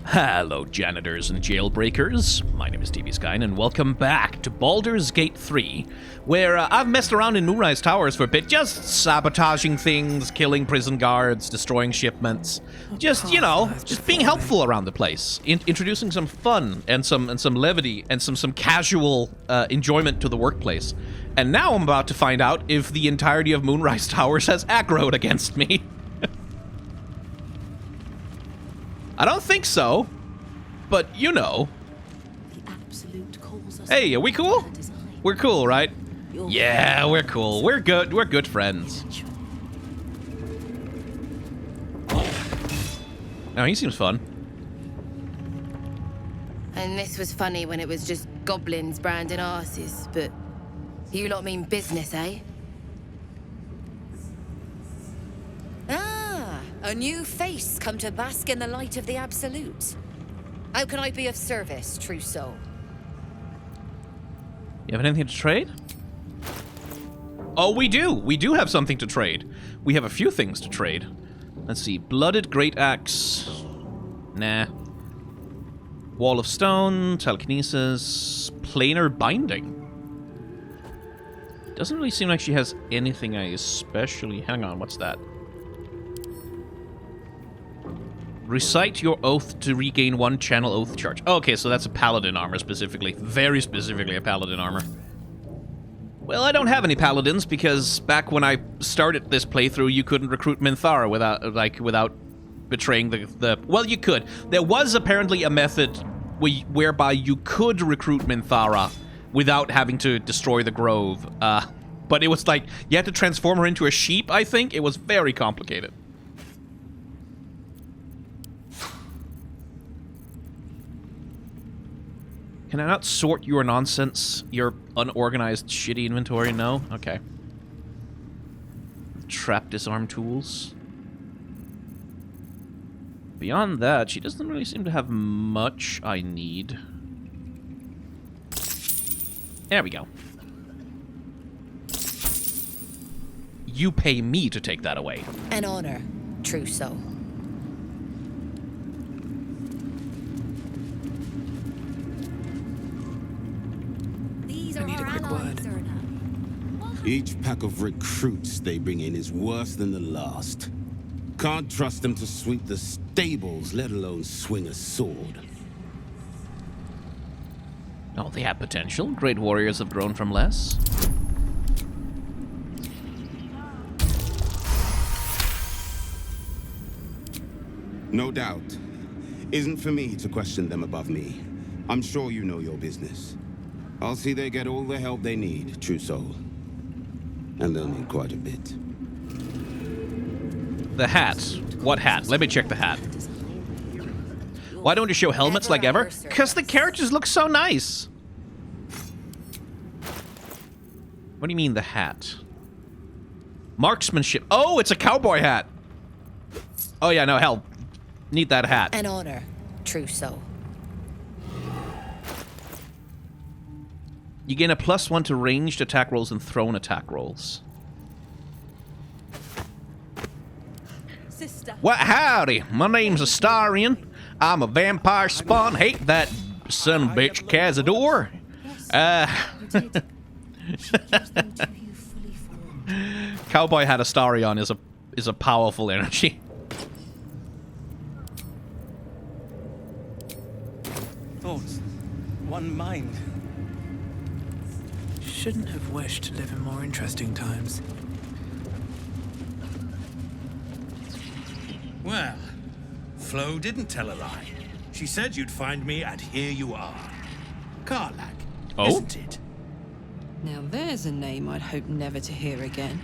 Hello, janitors and jailbreakers. My name is TBSkyen, and welcome back to Baldur's Gate 3, where I've messed around in Moonrise Towers for a bit, just sabotaging things, killing prison guards, destroying shipments, just, you know, just being helpful around the place, introducing some fun and some levity and some casual enjoyment to the workplace. And now I'm about to find out if the entirety of Moonrise Towers has aggroed against me. I don't think so, but you know. The absolute calls us. Hey, are we cool? We're cool, right? Yeah, we're cool. We're good. We're good friends. Now he seems fun. And this was funny when it was just goblins branding arses, but you lot mean business, eh? A new face come to bask in the light of the Absolute. How can I be of service, true soul? You have anything to trade? Oh, we do! We do have something to trade. We have a few things to trade. Let's see. Blooded Great Axe. Nah. Wall of Stone. Telekinesis. Planar Binding. Doesn't really seem like she has anything I especially... Hang on, what's that? Recite your oath to regain 1 channel oath charge. Okay, so that's a paladin armor specifically. Very specifically a paladin armor. Well, I don't have any paladins because back when I started this playthrough, you couldn't recruit Minthara without betraying the... Well, you could. There was apparently a method whereby you could recruit Minthara without having to destroy the grove. But it was like, you had to transform her into a sheep, I think. It was very complicated. Can I not sort your nonsense? Your unorganized, shitty inventory? No? Okay. Trap disarm tools. Beyond that, she doesn't really seem to have much I need. There we go. You pay me to take that away. An honor, true soul. I need a quick word. Each pack of recruits they bring in is worse than the last. Can't trust them to sweep the stables, let alone swing a sword. Oh, they have potential. Great warriors have grown from less. No doubt. Isn't for me to question them above me. I'm sure you know your business. I'll see they get all the help they need, true soul. And they'll need quite a bit. The hat. What hat? Let me check the hat. Why don't you show helmets like ever? Because the characters look so nice. What do you mean, the hat? Marksmanship. Oh, it's a cowboy hat. Oh, yeah, no, hell. Need that hat. An honor, true soul. You gain a +1 to ranged attack rolls and thrown attack rolls. Sister. Well, howdy. My name's Astarion. I'm a vampire spawn. Hate that son of a bitch, Cazador. Cowboy hat Astarion is a powerful energy. Thoughts. One mind. Shouldn't have wished to live in more interesting times. Well, Flo didn't tell a lie. She said you'd find me, and here you are. Karlach, Oh? isn't it? Now there's a name I'd hope never to hear again.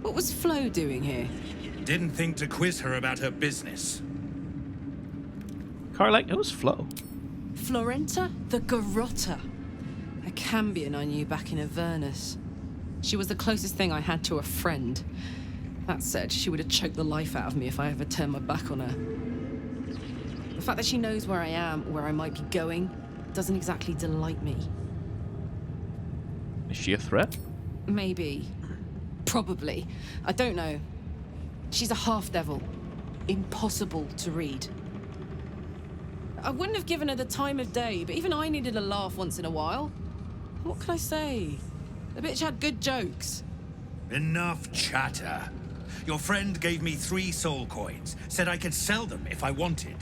What was Flo doing here? Didn't think to quiz her about her business. Karlach, who's Flo? Florenta the Garotta. A Cambion I knew back in Avernus. She was the closest thing I had to a friend. That said, she would have choked the life out of me if I ever turned my back on her. The fact that she knows where I am, or where I might be going, doesn't exactly delight me. Is she a threat? Maybe. Probably. I don't know. She's a half-devil. Impossible to read. I wouldn't have given her the time of day, but even I needed a laugh once in a while. What could I say? The bitch had good jokes. Enough chatter. Your friend gave me 3 soul coins, said I could sell them if I wanted.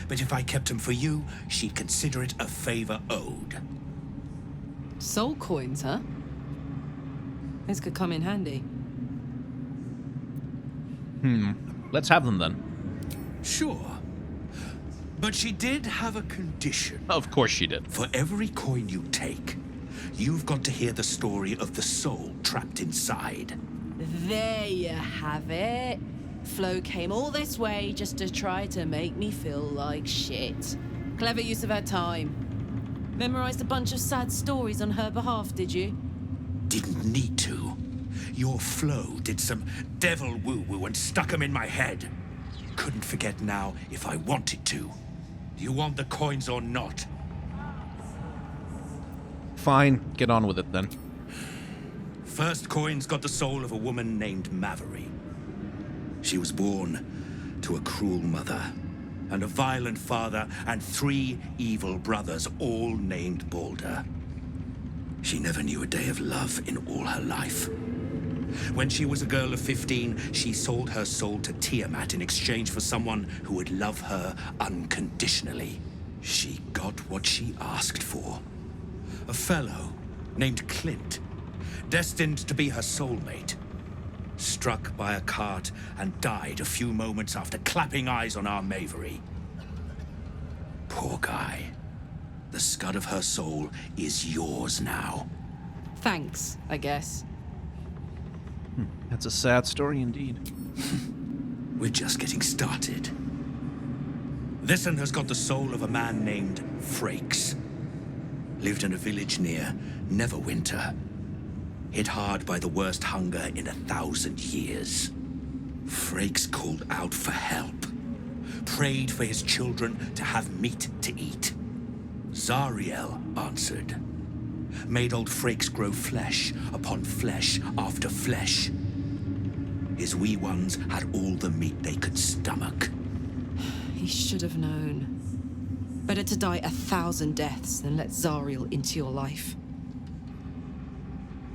But if I kept them for you, she'd consider it a favor owed. Soul coins, huh? Those could come in handy. Let's have them then. Sure. But she did have a condition. Of course she did. For every coin you take, you've got to hear the story of the soul trapped inside. There you have it. Flo came all this way just to try to make me feel like shit. Clever use of her time. Memorized a bunch of sad stories on her behalf, did you? Didn't need to. Your Flo did some devil woo-woo and stuck 'em in my head. Couldn't forget now if I wanted to. Do you want the coins or not? Fine, get on with it then. First coin's got the soul of a woman named Maverick. She was born to a cruel mother, and a violent father, and 3 evil brothers, all named Baldur. She never knew a day of love in all her life. When she was a girl of 15, she sold her soul to Tiamat in exchange for someone who would love her unconditionally. She got what she asked for. A fellow named Clint, destined to be her soulmate, struck by a cart and died a few moments after clapping eyes on our Mavery. Poor guy. The scud of her soul is yours now. Thanks, I guess. That's a sad story indeed. We're just getting started. This one has got the soul of a man named Frakes. Lived in a village near Neverwinter. Hit hard by the worst hunger in 1,000 years. Frakes called out for help. Prayed for his children to have meat to eat. Zariel answered. Made old Frakes grow flesh upon flesh after flesh. His wee ones had all the meat they could stomach. He should have known. Better to die 1,000 deaths than let Zariel into your life.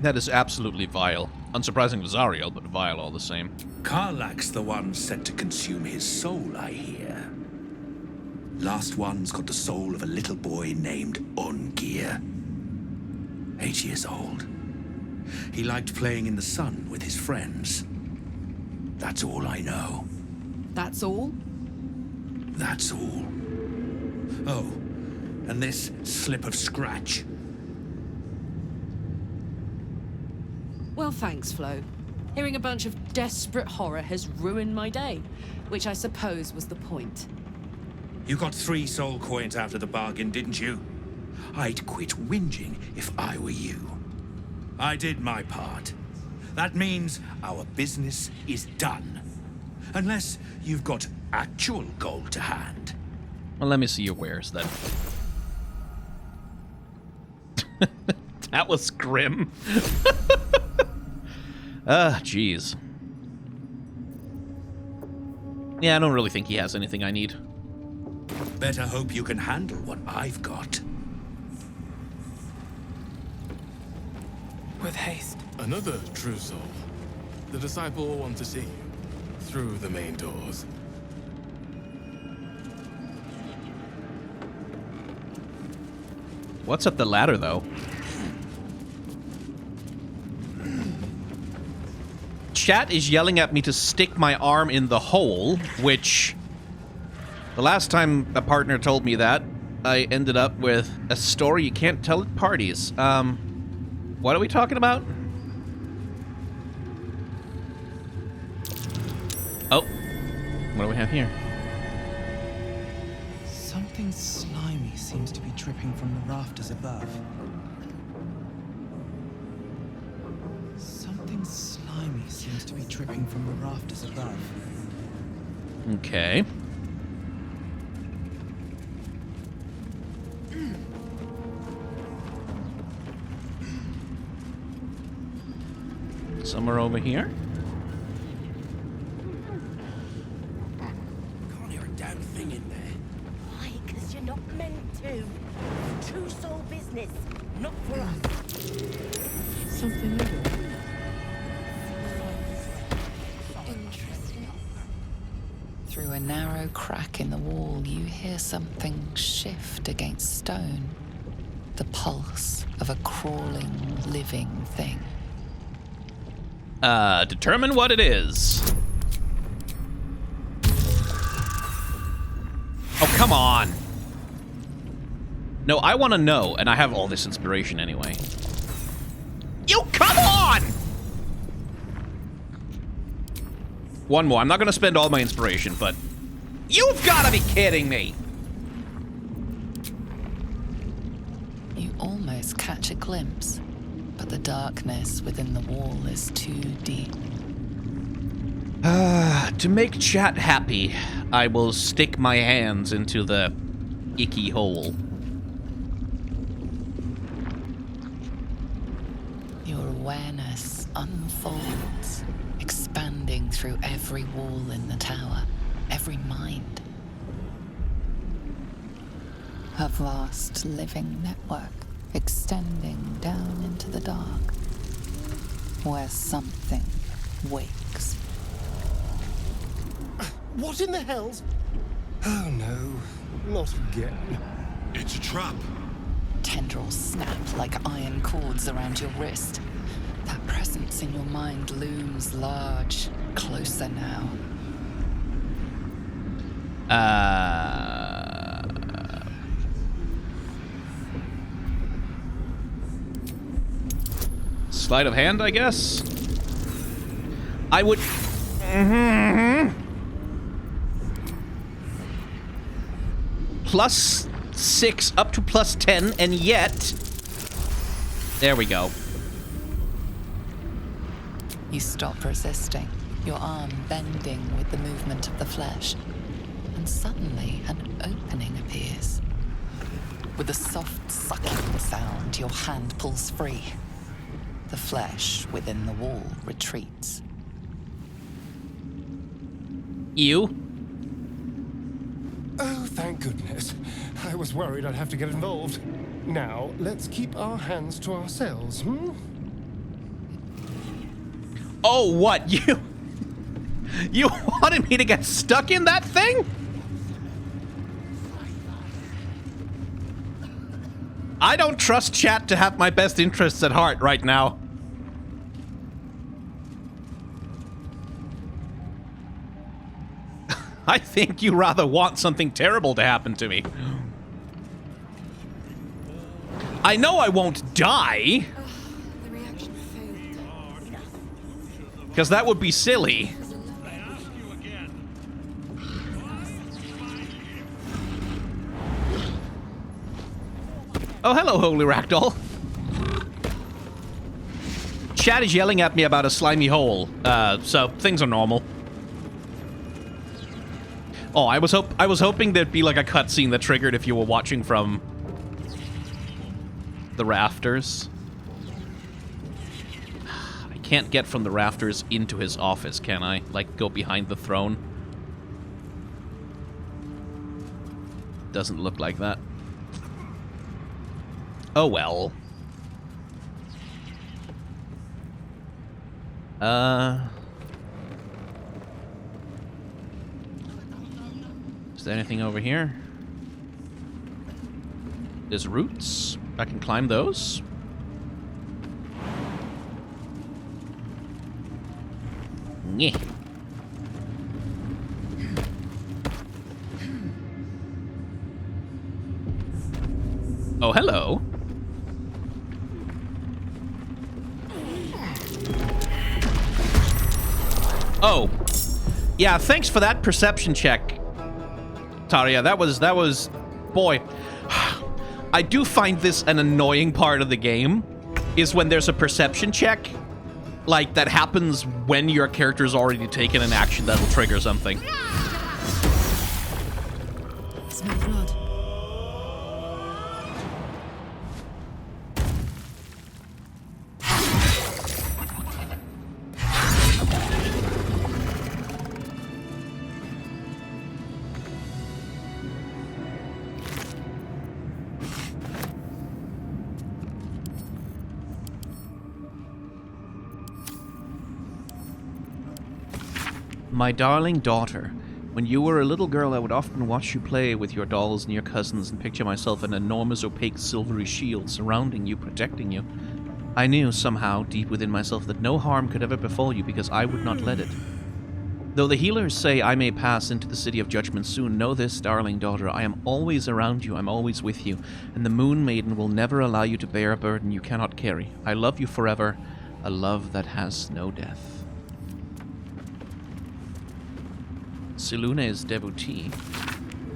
That is absolutely vile. Unsurprising with Zariel, but vile all the same. Karlak's the one set to consume his soul, I hear. Last one's got the soul of a little boy named Ongir. 8 years old. He liked playing in the sun with his friends. That's all I know. That's all? That's all. Oh, and this slip of scratch. Well, thanks, Flo. Hearing a bunch of desperate horror has ruined my day, which I suppose was the point. You got 3 soul coins after the bargain, didn't you? I'd quit whinging if I were you. I did my part. That means our business is done. Unless you've got actual gold to hand. Well, let me see your wares then. That was grim. Jeez. Yeah, I don't really think he has anything I need. Better hope you can handle what I've got. With haste. Another true soul. The disciple will want to see you through the main doors. What's up the ladder, though? Chat is yelling at me to stick my arm in the hole, which... The last time a partner told me that, I ended up with a story you can't tell at parties. What are we talking about? Oh. What do we have here? Something slimy seems to be dripping from the rafters above. Something slimy seems to be dripping from the rafters above. Okay. Somewhere over here? Can't hear a damn thing in there. Why? Because you're They're not meant to. True soul business, not for us. Something little. Interesting. Through a narrow crack in the wall, you hear something shift against stone. The pulse of a crawling, living thing. Determine what it is. Oh, come on. No, I want to know, and I have all this inspiration anyway. You come on! One more. I'm not going to spend all my inspiration, but you've got to be kidding me. You almost catch a glimpse, but the darkness within the wall is too deep. To make chat happy, I will stick my hands into the icky hole. Your awareness unfolds, expanding through every wall in the tower, every mind. A vast living network extending down into the dark, where something wakes. What in the hell's... Oh no, not again. It's a trap. Tendrils snap like iron cords around your wrist. That presence in your mind looms large, closer now. Sleight of hand, I guess? I would... +6 up to +10, and yet... There we go. You stop resisting, your arm bending with the movement of the flesh. And suddenly, an opening appears. With a soft sucking sound, your hand pulls free. The flesh within the wall retreats. You? Oh, thank goodness. I was worried I'd have to get involved. Now, let's keep our hands to ourselves, hmm? Oh, what? You wanted me to get stuck in that thing? I don't trust chat to have my best interests at heart right now. I think you rather want something terrible to happen to me. I know I won't die. The reaction failed. Because that would be silly. Oh, hello, Holy Ragdoll. Chat is yelling at me about a slimy hole, so things are normal. Oh, I was hoping there'd be like a cutscene that triggered if you were watching from the rafters. I can't get from the rafters into his office, can I? Like, go behind the throne? Doesn't look like that. Oh well. Is there anything over here? There's roots. I can climb those. Nyeh. Oh, hello. Oh. Yeah, thanks for that perception check, Taria. That was... Boy. I do find this an annoying part of the game, is when there's a perception check, like, that happens when your character's already taken an action that'll trigger something. Smell blood. My darling daughter, when you were a little girl, I would often watch you play with your dolls and your cousins and picture myself an enormous opaque silvery shield surrounding you, protecting you. I knew, somehow, deep within myself, that no harm could ever befall you because I would not let it. Though the healers say I may pass into the city of judgment soon, know this, darling daughter, I am always around you, I'm always with you, and the Moon Maiden will never allow you to bear a burden you cannot carry. I love you forever, a love that has no death. Silune's devotee.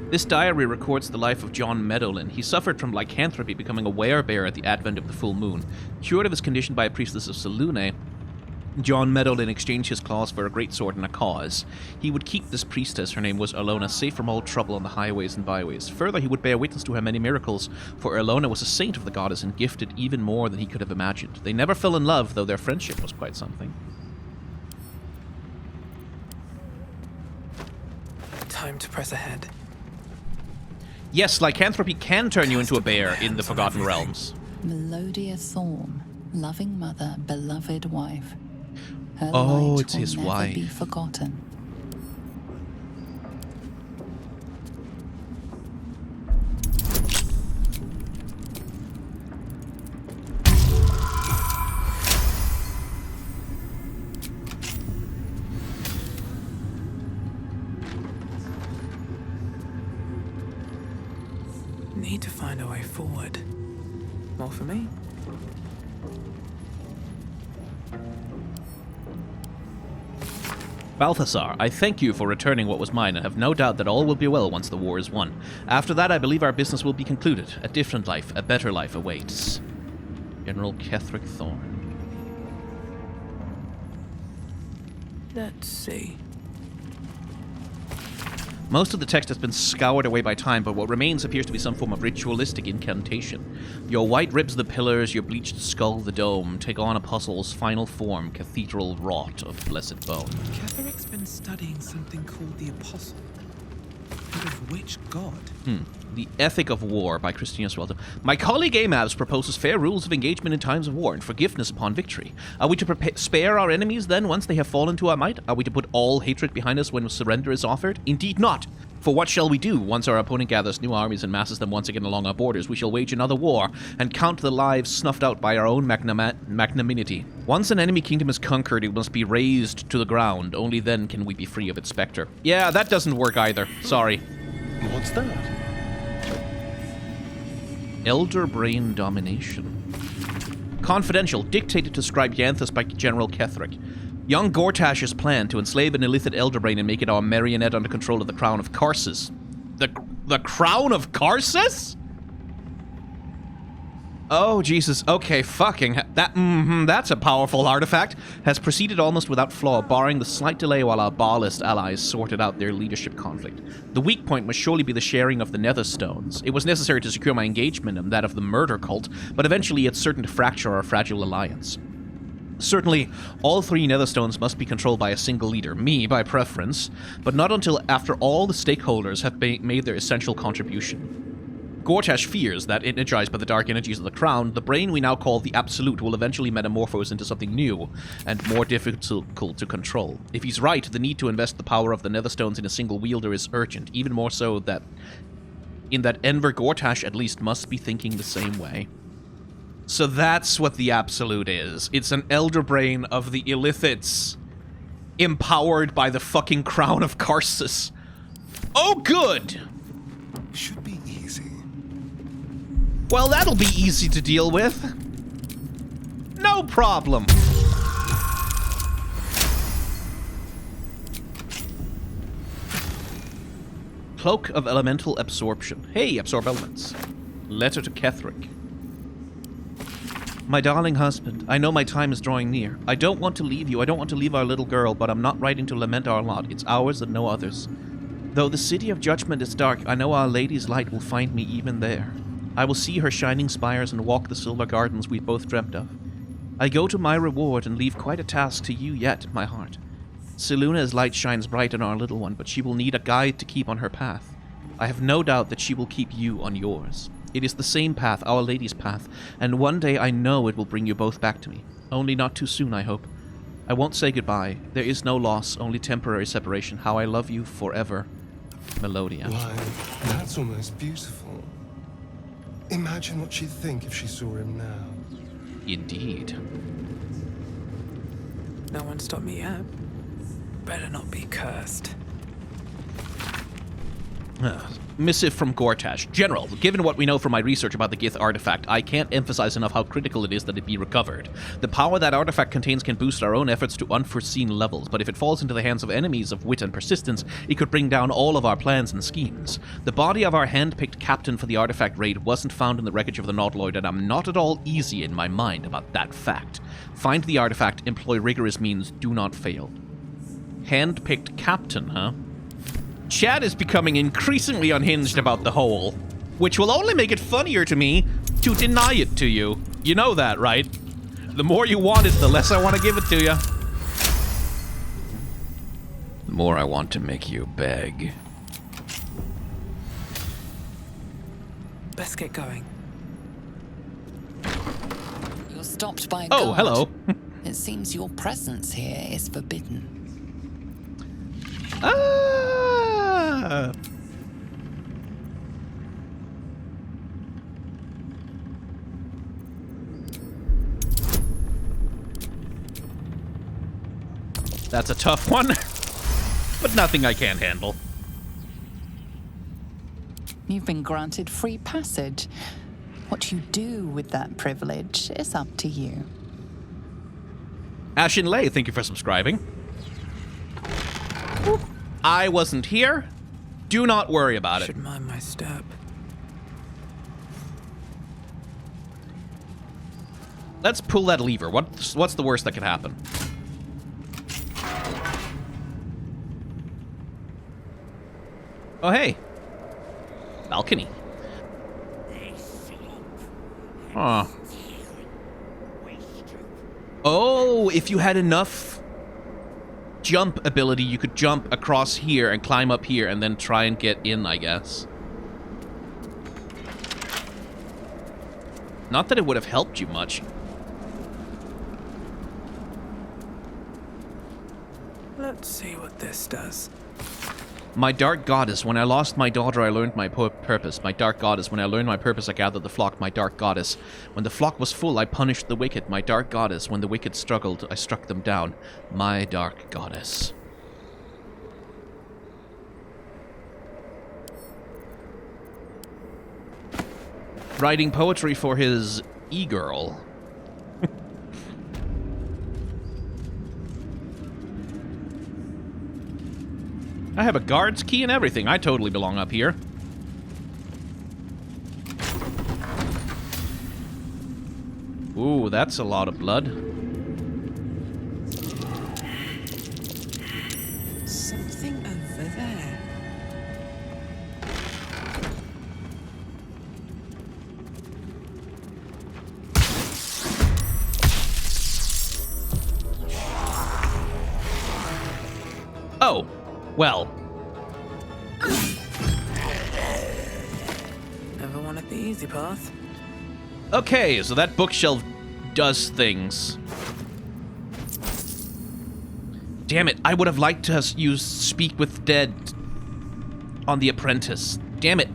This diary records the life of John Meadowlin. He suffered from lycanthropy, becoming a werebear at the advent of the full moon. Cured of his condition by a priestess of Selune, John Meadowlin exchanged his claws for a greatsword and a cause. He would keep this priestess, her name was Elona, safe from all trouble on the highways and byways. Further, he would bear witness to her many miracles, for Elona was a saint of the goddess and gifted even more than he could have imagined. They never fell in love, though their friendship was quite something. Time to press ahead. Yes, lycanthropy can turn you into a bear in the Forgotten Realms. Melodia Thorn, loving mother, beloved wife. Her Oh, light it's will his never wife. be forgotten. Need to find a way forward. More for me? Balthasar, I thank you for returning what was mine, and have no doubt that all will be well once the war is won. After that, I believe our business will be concluded. A different life, a better life awaits. General Ketheric Thorn. Let's see. Most of the text has been scoured away by time, but what remains appears to be some form of ritualistic incantation. Your white ribs the pillars, your bleached skull the dome. Take on apostle's final form, cathedral wrought of blessed bone. Ketheric's been studying something called the Apostle. But of which god? The Ethic of War by Christina Swelter. My colleague Amabs proposes fair rules of engagement in times of war and forgiveness upon victory. Are we to spare our enemies then once they have fallen to our might? Are we to put all hatred behind us when surrender is offered? Indeed not. For what shall we do once our opponent gathers new armies and masses them once again along our borders? We shall wage another war and count the lives snuffed out by our own magnanimity. Once an enemy kingdom is conquered, it must be razed to the ground. Only then can we be free of its specter. Yeah, that doesn't work either. Sorry. What's that? Elder Brain Domination. Confidential, dictated to scribe Yanthus by General Ketheric. Young Gortash's plan to enslave an illithid Elder Brain and make it our marionette under control of the Crown of Karsus. The Crown of Karsus? Oh, Jesus. Okay, fucking... that's a powerful artifact. Has proceeded almost without flaw, barring the slight delay while our Baalist allies sorted out their leadership conflict. The weak point must surely be the sharing of the Netherstones. It was necessary to secure my engagement and that of the murder cult, but eventually it's certain to fracture our fragile alliance. Certainly, all three Netherstones must be controlled by a single leader, me by preference, but not until after all the stakeholders have made their essential contribution. Gortash fears that, energized by the dark energies of the Crown, the brain we now call the Absolute will eventually metamorphose into something new and more difficult to control. If he's right, the need to invest the power of the Netherstones in a single wielder is urgent, even more so that Enver Gortash at least must be thinking the same way. So that's what the Absolute is. It's an elder brain of the Illithids, empowered by the fucking Crown of Karsus. Oh, good! Should be easy. Well, that'll be easy to deal with. No problem. Cloak of Elemental Absorption. Hey, absorb elements. Letter to Ketheric. My darling husband, I know my time is drawing near. I don't want to leave you, I don't want to leave our little girl, but I'm not writing to lament our lot. It's ours and no others. Though the city of judgment is dark, I know Our Lady's light will find me even there. I will see her shining spires and walk the silver gardens we both dreamt of. I go to my reward and leave quite a task to you yet, my heart. Seluna's light shines bright on our little one, but she will need a guide to keep on her path. I have no doubt that she will keep you on yours. It is the same path, Our Lady's path, and one day I know it will bring you both back to me. Only not too soon, I hope. I won't say goodbye. There is no loss, only temporary separation. How I love you forever. Melodia. Why, that's almost beautiful. Imagine what she'd think if she saw him now. Indeed. No one stopped me yet. Better not be cursed. Missive from Gortash. General, given what we know from my research about the Gith artifact, I can't emphasize enough how critical it is that it be recovered. The power that artifact contains can boost our own efforts to unforeseen levels, but if it falls into the hands of enemies of wit and persistence, it could bring down all of our plans and schemes. The body of our hand-picked captain for the artifact raid wasn't found in the wreckage of the Nautiloid, and I'm not at all easy in my mind about that fact. Find the artifact, employ rigorous means, do not fail. Hand-picked captain, huh? Chad is becoming increasingly unhinged about the whole, which will only make it funnier to me to deny it to you. You know that, right? The more you want it, the less I want to give it to you. The more I want to make you beg. Best get going. You're stopped by a Oh, guard. hello. It seems your presence here is forbidden. That's a tough one, but nothing I can't handle. You've been granted free passage. What you do with that privilege is up to you. Ashin Lei, thank you for subscribing. I wasn't here. Do not worry about it. Should mind my step. Let's pull that lever. What's the worst that could happen? Oh, hey. Balcony. Huh. Oh, if you had enough jump ability, you could jump across here and climb up here and then try and get in, I guess. Not that it would have helped you much. Let's see what this does. My dark goddess, when I lost my daughter, I learned my purpose. My dark goddess, when I learned my purpose, I gathered the flock. My dark goddess, when the flock was full, I punished the wicked. My dark goddess, when the wicked struggled, I struck them down. My dark goddess. Writing poetry for his e-girl. I have a guard's key and everything. I totally belong up here. Ooh, that's a lot of blood. Something over there. Oh, well. Never wanted the easy path. Okay, so that bookshelf does things. Damn it, I would have liked to use Speak with Dead on The Apprentice. Damn it.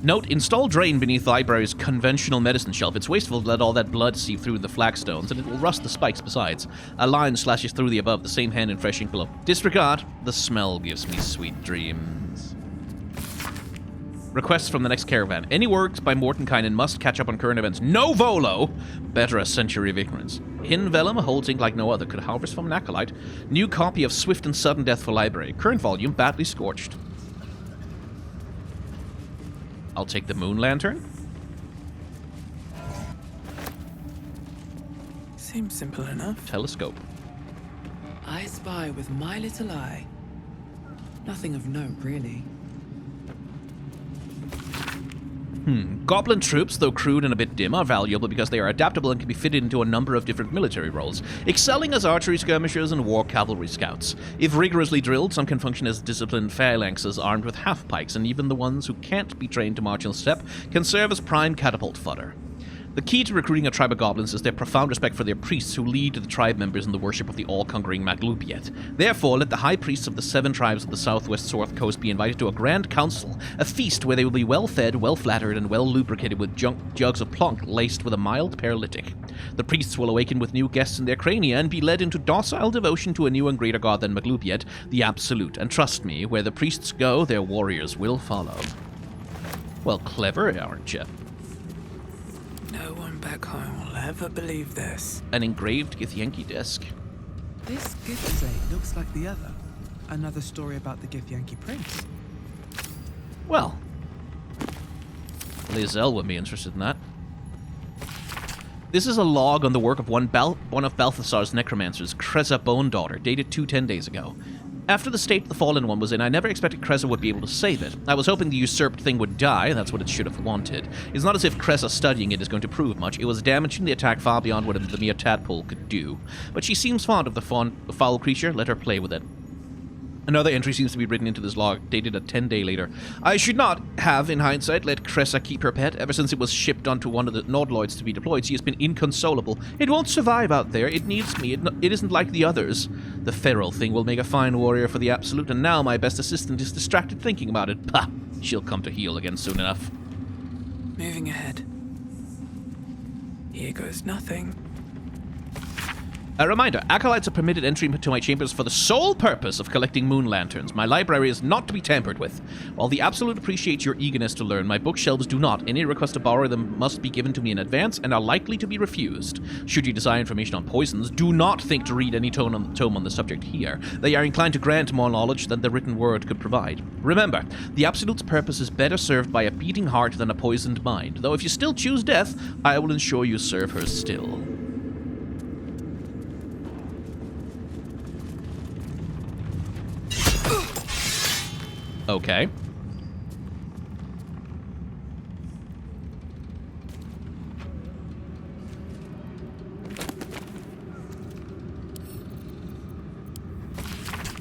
Note, install drain beneath the library's conventional medicine shelf. It's wasteful to let all that blood seep through the flagstones, and it will rust the spikes besides. A line slashes through the above, the same hand in fresh ink below. Disregard. The smell gives me sweet dreams. Requests from the next caravan. Any works by Mordenkainen must catch up on current events. No Volo! Better a century of ignorance. Hin Vellum holds ink like no other. Could harvest from an acolyte. New copy of Swift and Sudden Death for library. Current volume, badly scorched. I'll take the moon lantern. Seems simple enough. Telescope. I spy with my little eye. Nothing of note, really. Goblin troops, though crude and a bit dim, are valuable because they are adaptable and can be fitted into a number of different military roles, excelling as archery skirmishers and war cavalry scouts. If rigorously drilled, some can function as disciplined phalanxes armed with half-pikes, and even the ones who can't be trained to march in step can serve as prime catapult fodder. The key to recruiting a tribe of goblins is their profound respect for their priests who lead the tribe members in the worship of the all-conquering Maglupiet. Therefore, let the high priests of the 7 tribes of the southwest South Coast be invited to a grand council, a feast where they will be well-fed, well-flattered, and well-lubricated with jugs of plonk laced with a mild paralytic. The priests will awaken with new guests in their crania and be led into docile devotion to a new and greater god than Maglupiet, the Absolute. And trust me, where the priests go, their warriors will follow. Well, clever, aren't you? No one back home will ever believe this. An engraved Githyanki disc. This gift slate looks like the other. Another story about the Githyanki prince. Well, lae'zel would be interested in that. This is a log on the work of one of Balthasar's necromancers, Kreza Bone Daughter, dated 210 days ago. After the state the Fallen One was in, I never expected Kreza would be able to save it. I was hoping the usurped thing would die, that's what it should have wanted. It's not as if Kreza studying it is going to prove much. It was damaging the attack far beyond what the mere tadpole could do. But she seems fond of the foul creature, let her play with it. Another entry seems to be written into this log, dated a 10-day later. I should not have, in hindsight, let Kreza keep her pet. Ever since it was shipped onto one of the Nordloids to be deployed, she has been inconsolable. It won't survive out there. It needs me. It isn't like the others. The feral thing will make a fine warrior for the Absolute, and now my best assistant is distracted thinking about it. Pah! She'll come to heel again soon enough. Moving ahead. Here goes nothing. A reminder, acolytes are permitted entry to my chambers for the sole purpose of collecting moon lanterns. My library is not to be tampered with. While the Absolute appreciates your eagerness to learn, my bookshelves do not. Any request to borrow them must be given to me in advance and are likely to be refused. Should you desire information on poisons, do not think to read any tome on the subject here. They are inclined to grant more knowledge than the written word could provide. Remember, the Absolute's purpose is better served by a beating heart than a poisoned mind, though if you still choose death, I will ensure you serve her still. Okay.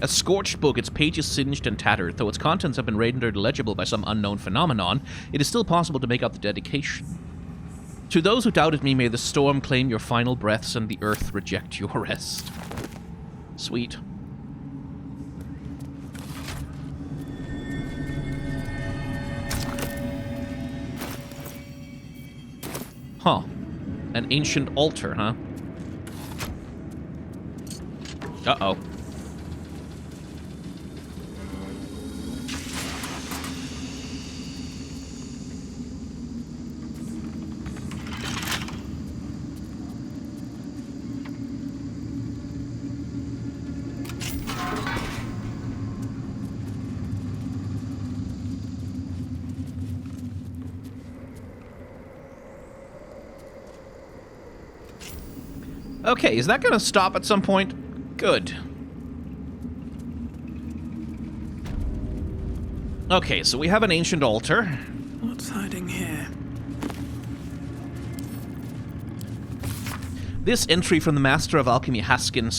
A scorched book, its pages singed and tattered. Though its contents have been rendered illegible by some unknown phenomenon, it is still possible to make out the dedication. To those who doubted me, may the storm claim your final breaths and the earth reject your rest. Sweet. Huh. An ancient altar, huh? Uh-oh. Okay, is that going to stop at some point? Good. Okay, so we have an ancient altar. What's hiding here? This entry from the Master of Alchemy Haskin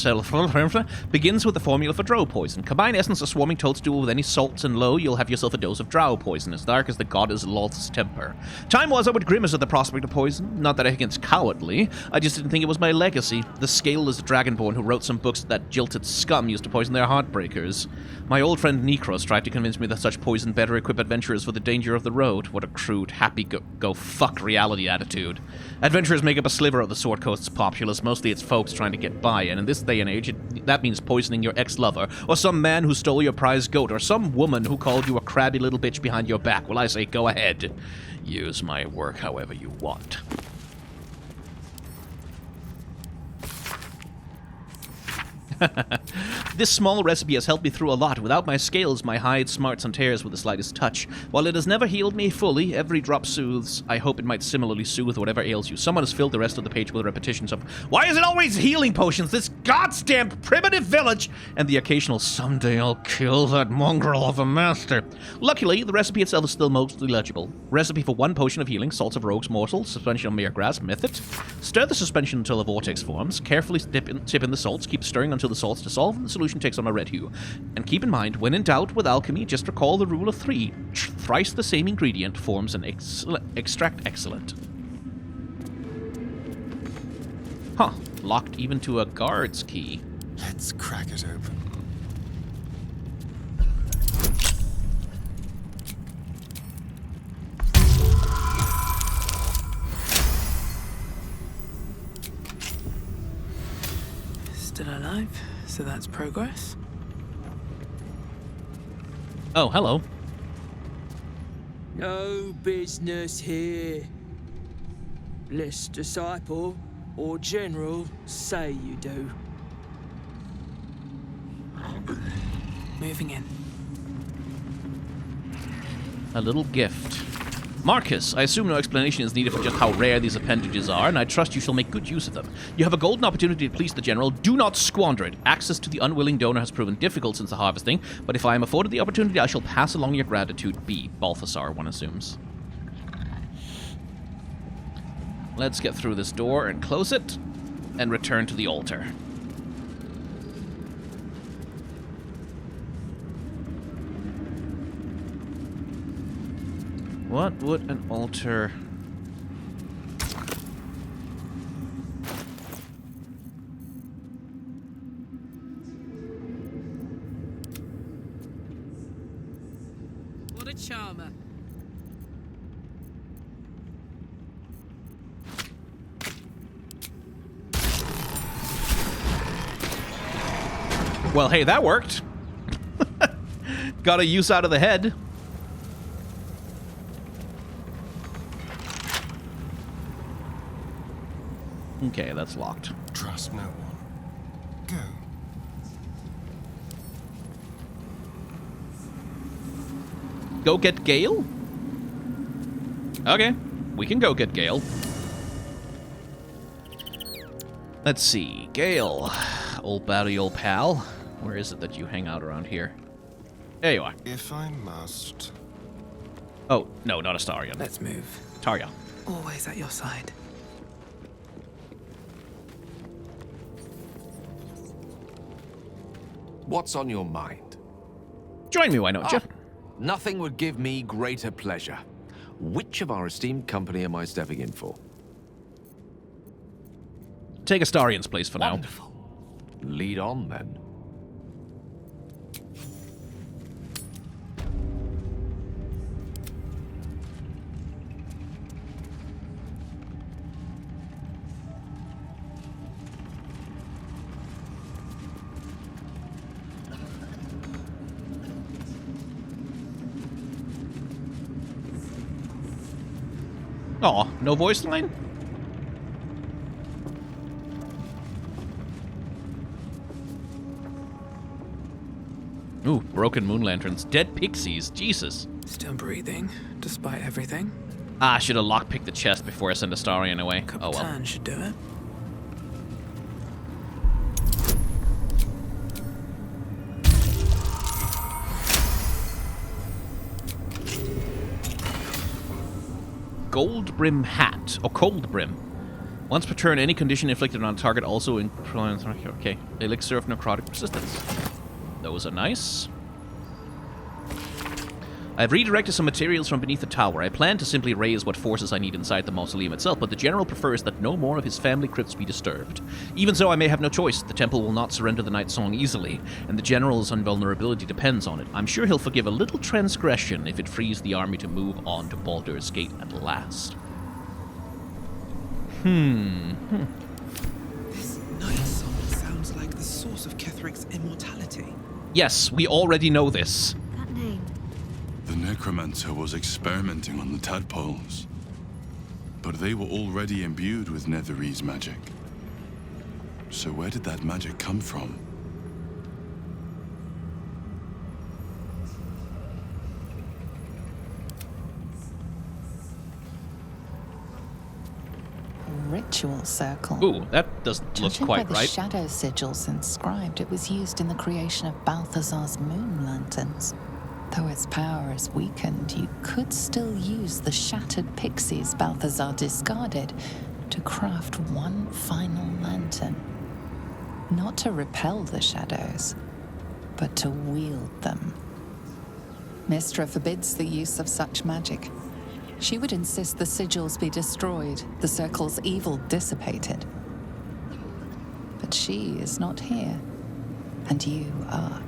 begins with the formula for drow poison. Combine essence of swarming toadstool with any salts, and lo, you'll have yourself a dose of drow poison, as dark as the goddess Loth's temper. Time was I would grimace at the prospect of poison. Not that I think it's cowardly, I just didn't think it was my legacy. The scaleless dragonborn who wrote some books that jilted scum used to poison their heartbreakers. My old friend Nikros tried to convince me that such poison better equip adventurers for the danger of the road. What a crude, happy go fuck reality attitude. Adventurers make up a sliver of the Sword Coast's populace, mostly it's folks trying to get by, and in this day and age, that means poisoning your ex-lover, or some man who stole your prize goat, or some woman who called you a crabby little bitch behind your back. Well, I say go ahead. Use my work however you want. This small recipe has helped me through a lot. Without my scales, my hide smarts and tears with the slightest touch. While it has never healed me fully, every drop soothes. I hope it might similarly soothe whatever ails you. Someone has filled the rest of the page with repetitions of, "Why is it always healing potions? This goddamn primitive village!" and the occasional, "Someday I'll kill that mongrel of a master." Luckily, the recipe itself is still mostly legible. Recipe for 1 potion of healing, salts of rogue's morsel, suspension of mere grass, method. Stir the suspension until a vortex forms. Carefully tip in the salts. Keep stirring until the salts dissolve and the solution takes on a red hue. And keep in mind, when in doubt with alchemy, just recall the rule of 3. Thrice the same ingredient forms an extract excellent. Locked even to a guard's key. Let's crack it open. Still alive, so that's progress. Oh, hello. No business here. Less disciple or general say you do. Moving in. A little gift. Marcus, I assume no explanation is needed for just how rare these appendages are, and I trust you shall make good use of them. You have a golden opportunity to please the general. Do not squander it. Access to the unwilling donor has proven difficult since the harvesting, but if I am afforded the opportunity, I shall pass along your gratitude. B. Balthasar, one assumes. Let's get through this door and close it, and return to the altar. What would an altar... What a charmer. Well, hey, that worked. Got a use out of the head. Okay, that's locked. Trust no one. Go. Go get Gale? Okay, we can go get Gale. Let's see, Gale, old batty old pal. Where is it that you hang out around here? There you are. If I must. Oh, no, not Astarion. Let's move. Tarja. Always at your side. What's on your mind? Join me, why don't you? Nothing would give me greater pleasure. Which of our esteemed company am I stepping in for? Take Astarion's place for now. Lead on, then. Aw, no voice line? Ooh, broken moon lanterns. Dead pixies. Jesus. Still breathing, despite everything. Ah, I should have lockpicked the chest before I sent Astarion away. Oh well. Turn should do it. Gold brim hat, or cold brim. Once per turn, any condition inflicted on a target also okay. Elixir of necrotic persistence. Those are nice. I've redirected some materials from beneath the tower. I plan to simply raise what forces I need inside the mausoleum itself, but the general prefers that no more of his family crypts be disturbed. Even so, I may have no choice. The temple will not surrender the Night Song easily, and the general's invulnerability depends on it. I'm sure he'll forgive a little transgression if it frees the army to move on to Baldur's Gate at last. This Night Song sounds like the source of Ketheric's immortality. Yes, we already know this. That name. The necromancer was experimenting on the tadpoles, but they were already imbued with Netherese magic. So where did that magic come from? Ritual circle. Ooh, that doesn't look Judging quite by the right. shadow sigils inscribed, it was used in the creation of Balthazar's moon lanterns. Though its power is weakened, you could still use the shattered pixies Balthazar discarded to craft one final lantern. Not to repel the shadows, but to wield them. Mystra forbids the use of such magic. She would insist the sigils be destroyed, the circle's evil dissipated. but she is not here. And you are.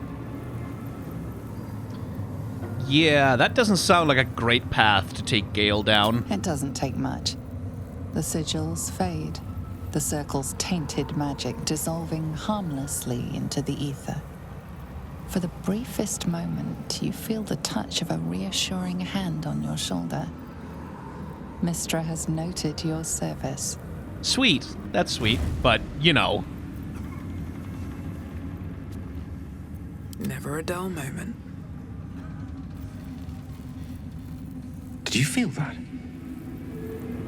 Yeah, that doesn't sound like a great path to take Gale down. It doesn't take much. The sigils fade, the circle's tainted magic dissolving harmlessly into the ether. For the briefest moment, you feel the touch of a reassuring hand on your shoulder. Mystra has noted your service. Sweet. That's sweet, but, you know. Never a dull moment. Did you feel that?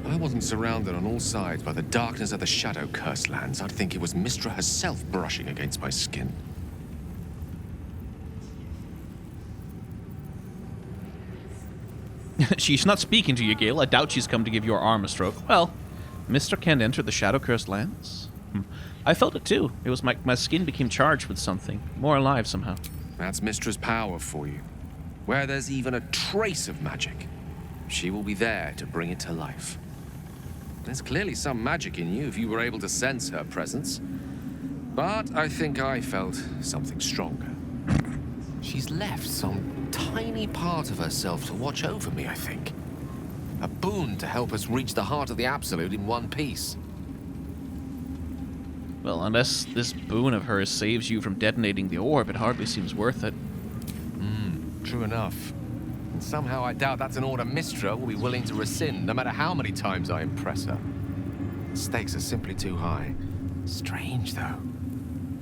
If I wasn't surrounded on all sides by the darkness of the shadow-cursed lands, I'd think it was Mystra herself brushing against my skin. She's not speaking to you, Gale. I doubt she's come to give your arm a stroke. Well, Mr. Kent entered the shadow-cursed lands. I felt it too. It was my skin became charged with something. More alive somehow. That's Mystra's power for you. Where there's even a trace of magic, she will be there to bring it to life. There's clearly some magic in you if you were able to sense her presence. But I think I felt something stronger. She's left some tiny part of herself to watch over me, I think. A boon to help us reach the heart of the Absolute in one piece. Well, unless this boon of hers saves you from detonating the orb, it hardly seems worth it. True enough. And somehow I doubt that's an order Mystra will be willing to rescind, no matter how many times I impress her. The stakes are simply too high. Strange, though,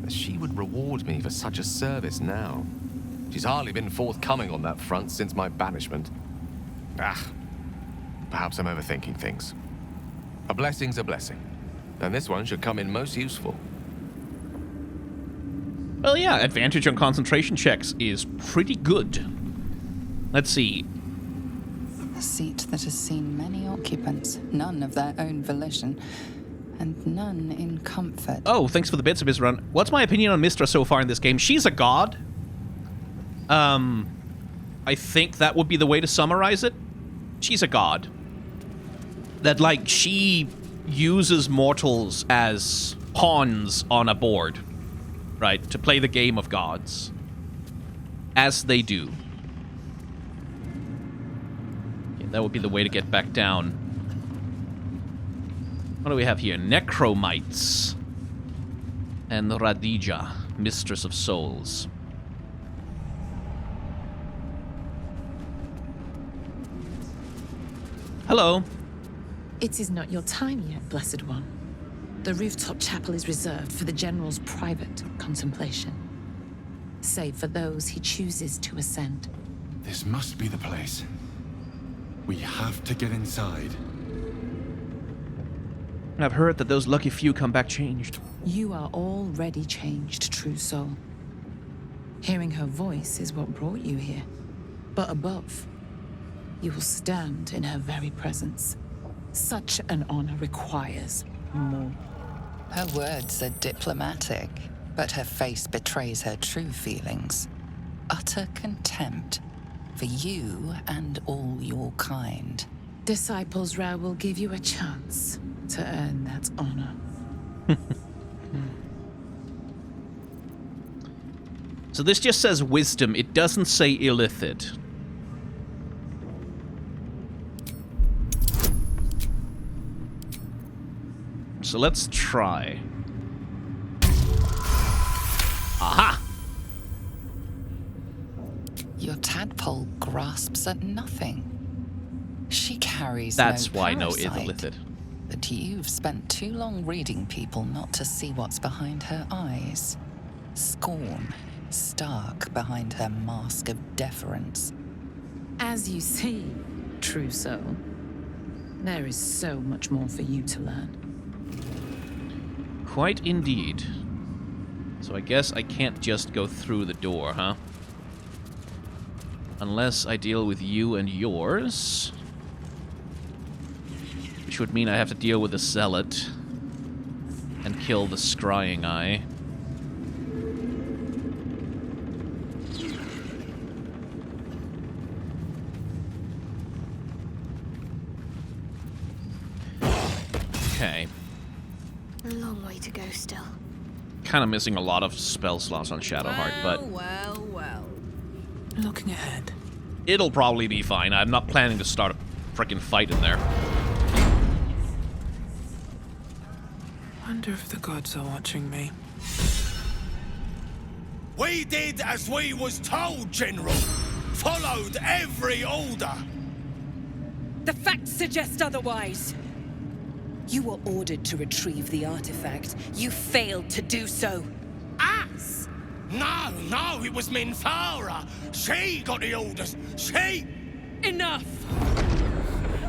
that she would reward me for such a service now. She's hardly been forthcoming on that front since my banishment. Perhaps I'm overthinking things. A blessing's a blessing, and this one should come in most useful. Well, yeah, advantage on concentration checks is pretty good. Let's see. A seat that has seen many occupants, none of their own volition, and none in comfort. Oh, thanks for the bits of his run. What's my opinion on Mystra so far in this game? She's a god. I think that would be the way to summarize it. She's a god. That, like, she uses mortals as pawns on a board, right? To play the game of gods. As they do. Yeah, that would be the way to get back down. What do we have here? Necromites. And Radija, Mistress of Souls. Hello. It is not your time yet, Blessed One. The rooftop chapel is reserved for the General's private contemplation, save for those he chooses to ascend. This must be the place. We have to get inside. I've heard that those lucky few come back changed. You are already changed, true soul. Hearing her voice is what brought you here. But above, you will stand in her very presence. Such an honor requires more. Her words are diplomatic, but her face betrays her true feelings. Utter contempt for you and all your kind. Disciples Ra will give you a chance to earn that honor. So this just says wisdom. It doesn't say illithid. So let's try. Aha! Your tadpole grasps at nothing. She carries That's no why no parasite, illithid. But you've spent too long reading people not to see what's behind her eyes. Scorn, stark behind her mask of deference. As you see, true soul, there is so much more for you to learn. Quite indeed. So I guess I can't just go through the door, huh? Unless I deal with you and yours. Which would mean I have to deal with the zealot. And kill the scrying eye. Okay. A long way to go still. kind of missing a lot of spell slots on Shadowheart, but Well. Looking ahead. it'll probably be fine. I'm not planning to start a freaking fight in there. Wonder if the gods are watching me. We did as we was told, General. Followed every order. The facts suggest otherwise. You were ordered to retrieve the artifact. You failed to do so. Us? No, it was Minthara. She got the orders. She... Enough!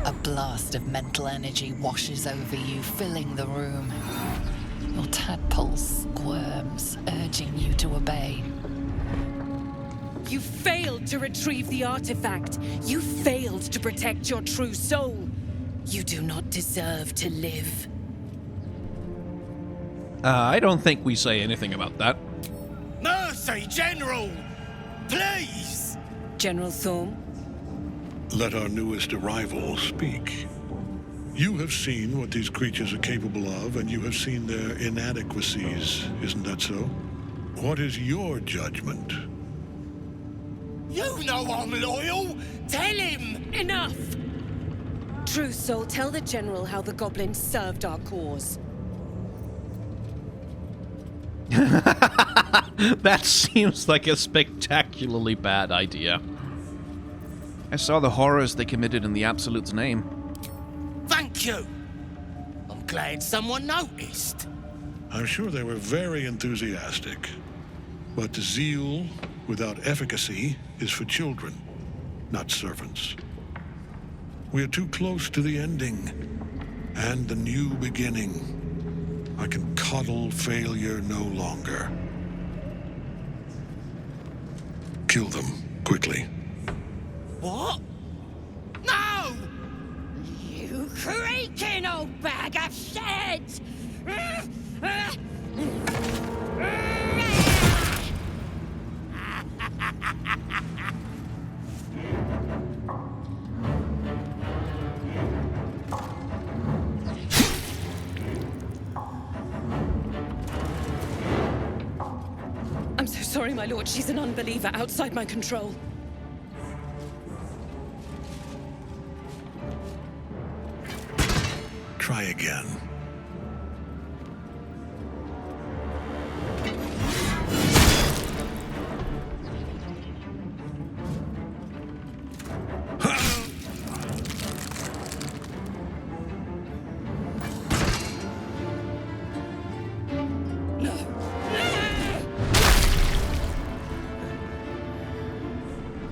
A blast of mental energy washes over you, filling the room. Your tadpole squirms, urging you to obey. You failed to retrieve the artifact. You failed to protect your true soul. You do not deserve to live. I don't think we say anything about that. Mercy, General! Please! General Thorm? Let our newest arrival speak. You have seen what these creatures are capable of, and you have seen their inadequacies, isn't that so? What is your judgment? You know I'm loyal! Tell him! Enough! True Soul, tell the General how the goblins served our cause. That seems like a spectacularly bad idea. I saw the horrors they committed in the Absolute's name. Thank you! I'm glad someone noticed. I'm sure they were very enthusiastic. But zeal without efficacy is for children, not servants. We are too close to the ending and the new beginning. I can coddle failure no longer. Kill them, quickly. What? No! You creaking old bag of shit! I'm so sorry, my lord. She's an unbeliever outside my control. Try again.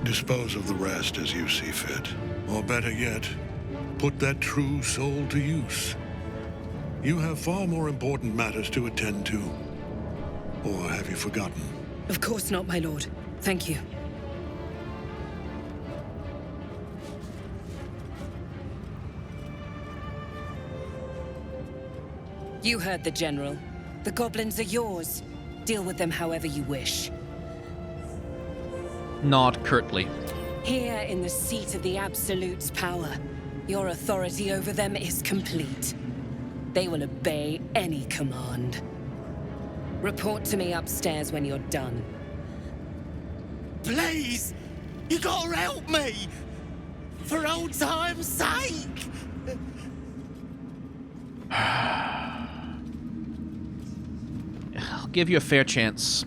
Dispose of the rest as you see fit. Or better yet, put that true soul to use. You have far more important matters to attend to. Or have you forgotten? Of course not, my lord. Thank you. You heard the General. The goblins are yours. Deal with them however you wish. Nod curtly. Here in the seat of the Absolute's power, your authority over them is complete. They will obey any command. Report to me upstairs when you're done. Please! You gotta help me! For old time's sake! I'll give you a fair chance.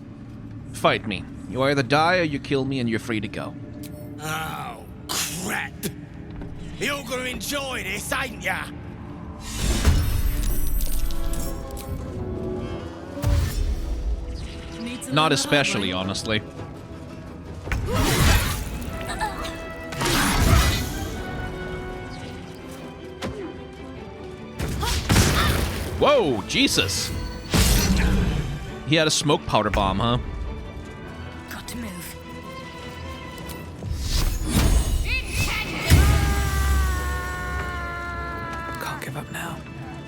Fight me. You either die or you kill me and you're free to go. Oh, crap! You're gonna enjoy this, ain't ya? Not especially, honestly. Whoa, Jesus! He had a smoke powder bomb, huh? Got to move. Can't give up now.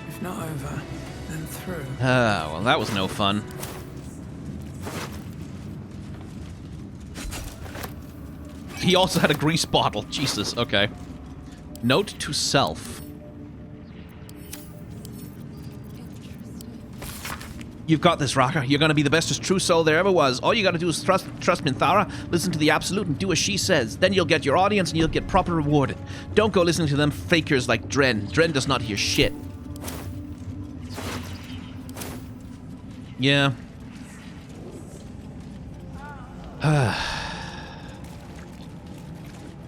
If not over, then through. Ah, well, that was no fun. He also had a grease bottle. Jesus, okay. Note to self. You've got this, Rocker. You're gonna be the bestest true soul there ever was. All you gotta do is trust Minthara, listen to the Absolute, and do as she says. Then you'll get your audience and you'll get proper rewarded. Don't go listening to them fakers like Dren. Dren does not hear shit. Yeah.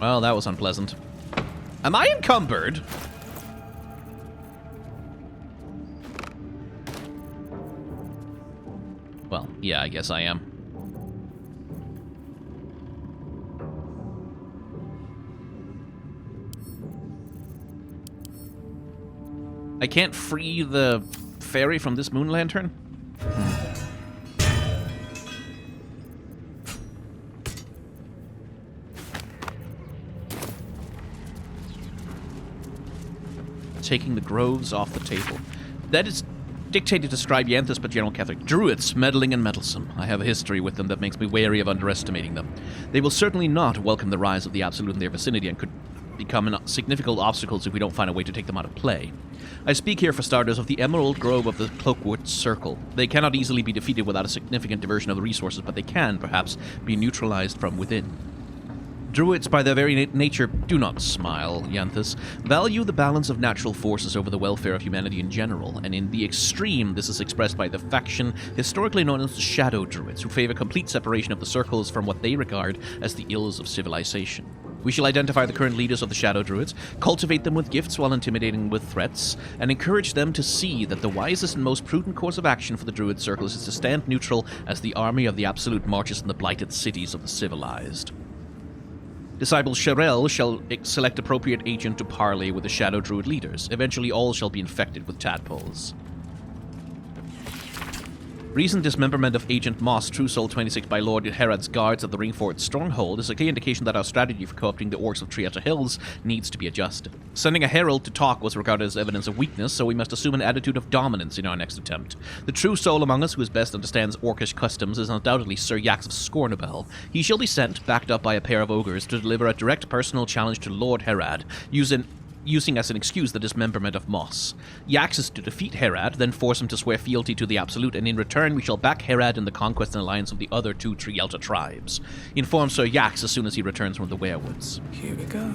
Well, that was unpleasant. Am I encumbered? Well, yeah, I guess I am. I can't free the ferry from this moon lantern? Taking the groves off the table. That is dictated to scribe Yanthus, but General Catholic. Druids, meddling and meddlesome. I have a history with them that makes me wary of underestimating them. They will certainly not welcome the rise of the Absolute in their vicinity and could become significant obstacles if we don't find a way to take them out of play. I speak here, for starters, of the Emerald Grove of the Cloakwood Circle. They cannot easily be defeated without a significant diversion of the resources, but they can, perhaps, be neutralized from within. Druids, by their very nature, do not smile, Yanthus. Value the balance of natural forces over the welfare of humanity in general, and in the extreme, this is expressed by the faction historically known as the Shadow Druids, who favor complete separation of the circles from what they regard as the ills of civilization. We shall identify the current leaders of the Shadow Druids, cultivate them with gifts while intimidating with threats, and encourage them to see that the wisest and most prudent course of action for the Druid circles is to stand neutral as the army of the Absolute marches in the blighted cities of the civilized. Disciple Sherelle shall select appropriate agent to parley with the Shadow Druid leaders. Eventually all shall be infected with tadpoles. Recent dismemberment of Agent Moss, True Soul 26 by Lord Herad's guards at the Ringfort stronghold is a clear indication that our strategy for co-opting the orcs of Triata Hills needs to be adjusted. Sending a herald to talk was regarded as evidence of weakness, so we must assume an attitude of dominance in our next attempt. The true soul among us who best understands orcish customs is undoubtedly Sir Yax of Scornabel. He shall be sent, backed up by a pair of ogres, to deliver a direct personal challenge to Lord Herad, using as an excuse the dismemberment of Moss. Yax is to defeat Herad, then force him to swear fealty to the Absolute, and in return we shall back Herad in the conquest and alliance of the other two Trielta tribes. Inform Sir Yax as soon as he returns from the werewoods. Here we go.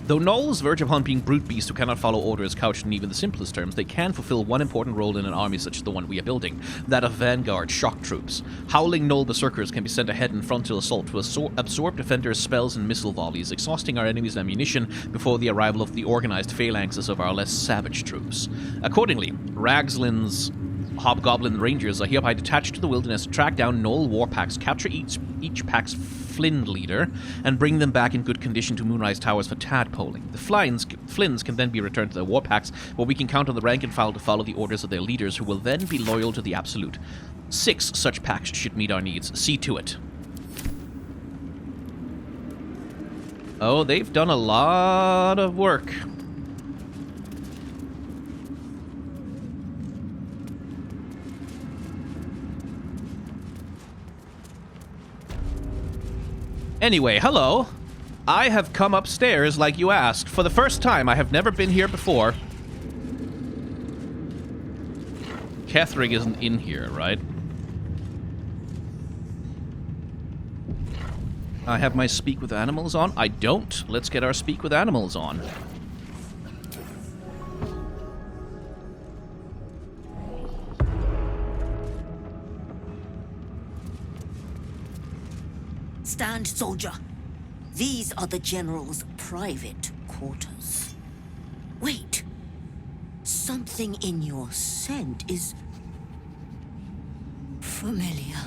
Though gnolls verge upon being brute beasts who cannot follow orders couched in even the simplest terms, they can fulfill one important role in an army such as the one we are building, that of vanguard shock troops. Howling gnoll berserkers can be sent ahead in frontal assault to absorb defenders' spells and missile volleys, exhausting our enemies' ammunition before the arrival of the organized phalanxes of our less savage troops. Accordingly, Ragslin's Hobgoblin Rangers are hereby detached to the wilderness to track down gnoll war packs, capture each pack's Flynn leader, and bring them back in good condition to Moonrise Towers for tadpoling. The Flynns can then be returned to their war packs, where we can count on the rank and file to follow the orders of their leaders, who will then be loyal to the Absolute. 6 such packs should meet our needs. See to it. Oh, they've done a lot of work. Anyway, hello. I have come upstairs like you asked. For the first time, I have never been here before. Kethrig isn't in here, right? I have my Speak with Animals on? I don't. Let's get our Speak with Animals on. Stand, soldier. These are the General's private quarters. Wait. Something in your scent is familiar.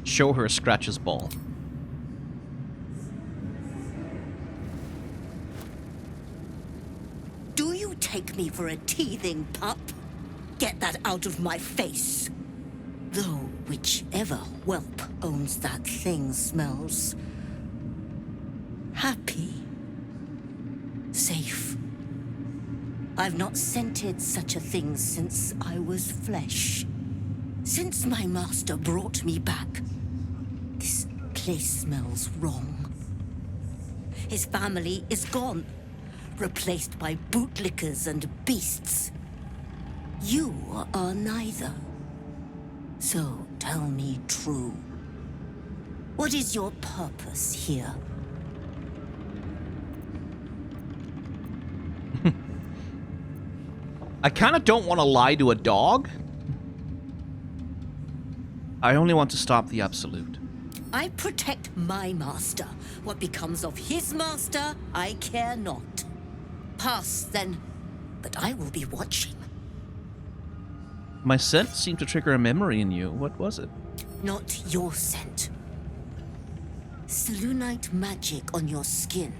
Show her Scratch's ball. Do you take me for a teething pup? Get that out of my face. Though whichever whelp owns that thing smells happy, safe. I've not scented such a thing since I was flesh. Since my master brought me back, this place smells wrong. His family is gone. replaced by bootlickers and beasts. You are neither. So tell me true. What is your purpose here? I kind of don't want to lie to a dog. I only want to stop the Absolute. I protect my master. What becomes of his master, I care not. Pass, then. But I will be watching. My scent seemed to trigger a memory in you. What was it? Not your scent. Selûnite magic on your skin.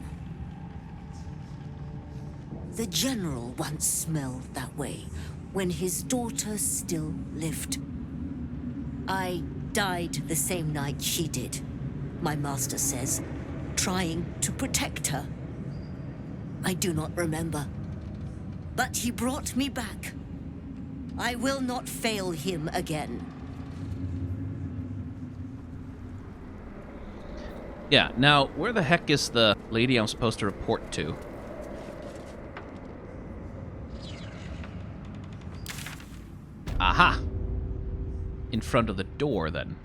The General once smelled that way, when his daughter still lived. I died the same night she did, my master says, trying to protect her. I do not remember, but he brought me back. I will not fail him again. Yeah, now, where the heck is the lady I'm supposed to report to? Aha! In front of the door, then.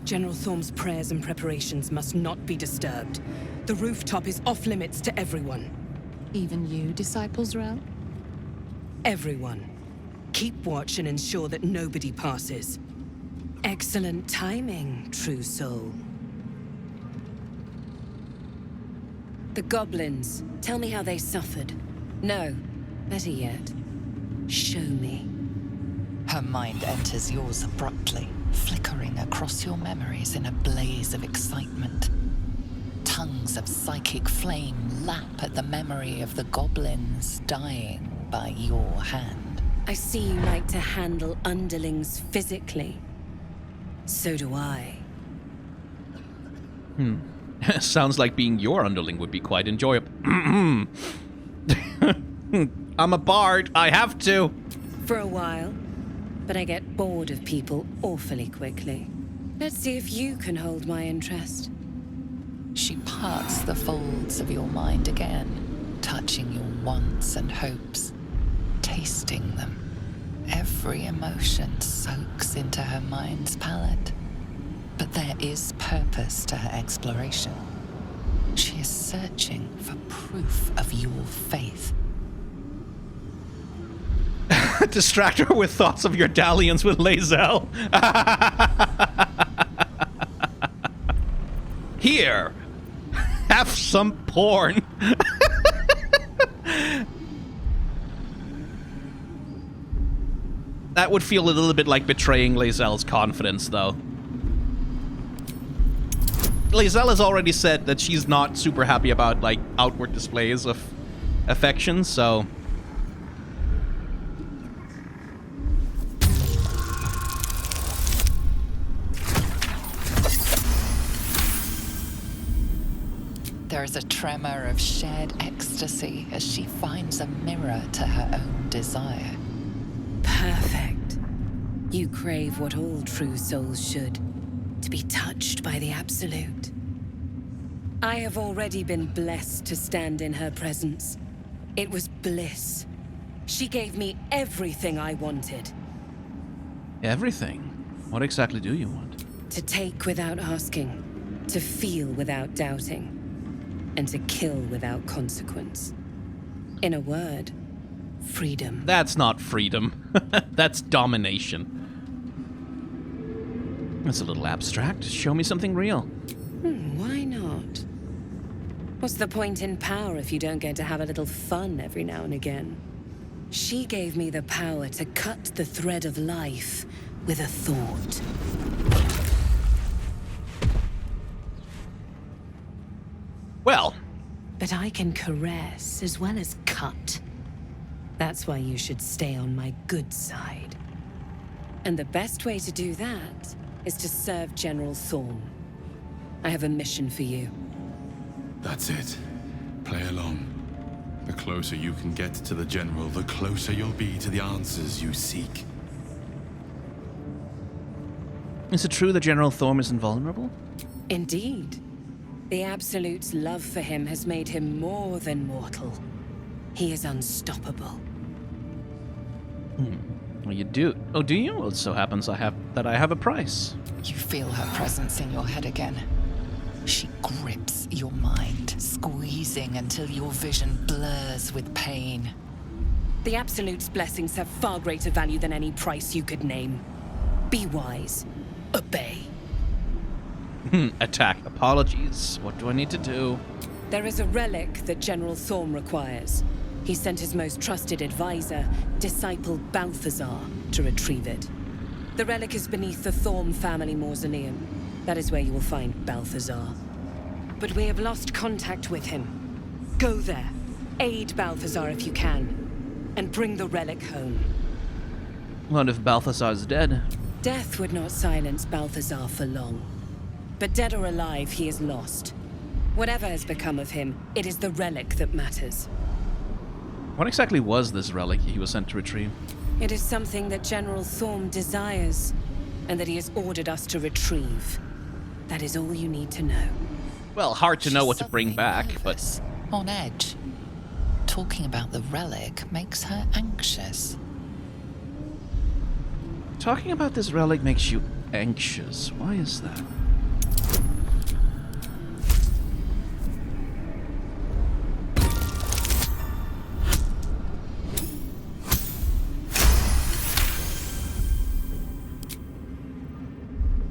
General Thorm's prayers and preparations must not be disturbed. The rooftop is off limits to everyone. Even you, Disciples Rel? Everyone. Keep watch and ensure that nobody passes. Excellent timing, true soul. The goblins. Tell me how they suffered. No, better yet, show me. Her mind enters yours abruptly, flickering across your memories in a blaze of excitement. Tongues of psychic flame lap at the memory of the goblins dying by your hand. I see you like to handle underlings physically. So do I. Sounds like being your underling would be quite enjoyable. I'm a bard. I have to. For a while. But I get bored of people awfully quickly. Let's see if you can hold my interest. She parts the folds of your mind again, touching your wants and hopes, tasting them. Every emotion soaks into her mind's palette. But there is purpose to her exploration. She is searching for proof of your faith. Distract her with thoughts of your dalliance with lae'zel. Here, have some porn. That would feel a little bit like betraying lae'zel's confidence, though. lae'zel has already said that she's not super happy about, like, outward displays of affection, so... There is a tremor of shared ecstasy as she finds a mirror to her own desire. Perfect. You crave what all true souls should. To be touched by the Absolute. I have already been blessed to stand in her presence. It was bliss. She gave me everything I wanted. Everything? What exactly do you want? To take without asking. To feel without doubting. And to kill without consequence. In a word, freedom. That's not freedom. That's domination. That's a little abstract. Show me something real. Why not? What's the point in power if you don't get to have a little fun every now and again? She gave me the power to cut the thread of life with a thought. Well. But I can caress as well as cut. That's why you should stay on my good side. And the best way to do that is to serve General Thorm. I have a mission for you. That's it. Play along. The closer you can get to the General, the closer you'll be to the answers you seek. Is it true that General Thorm is invulnerable? Indeed. The Absolute's love for him has made him more than mortal. He is unstoppable. Well, you do. Oh, do you? Well, it so happens I have a price. You feel her presence in your head again. She grips your mind, squeezing until your vision blurs with pain. The Absolute's blessings have far greater value than any price you could name. Be wise. Obey. Attack. Apologies. What do I need to do? There is a relic that General Thorm requires. He sent his most trusted advisor, disciple Balthazar, to retrieve it. The relic is beneath the Thorm family mausoleum. That is where you will find Balthazar. But we have lost contact with him. Go there, aid Balthazar if you can, and bring the relic home. What if Balthazar's dead? Death would not silence Balthazar for long. But dead or alive, he is lost. Whatever has become of him, it is the relic that matters. What exactly was this relic he was sent to retrieve? It is something that General Thorm desires, and that he has ordered us to retrieve. That is all you need to know. Well, hard to know what to bring back, but... On edge. Talking about the relic makes her anxious. Talking about this relic makes you anxious. Why is that?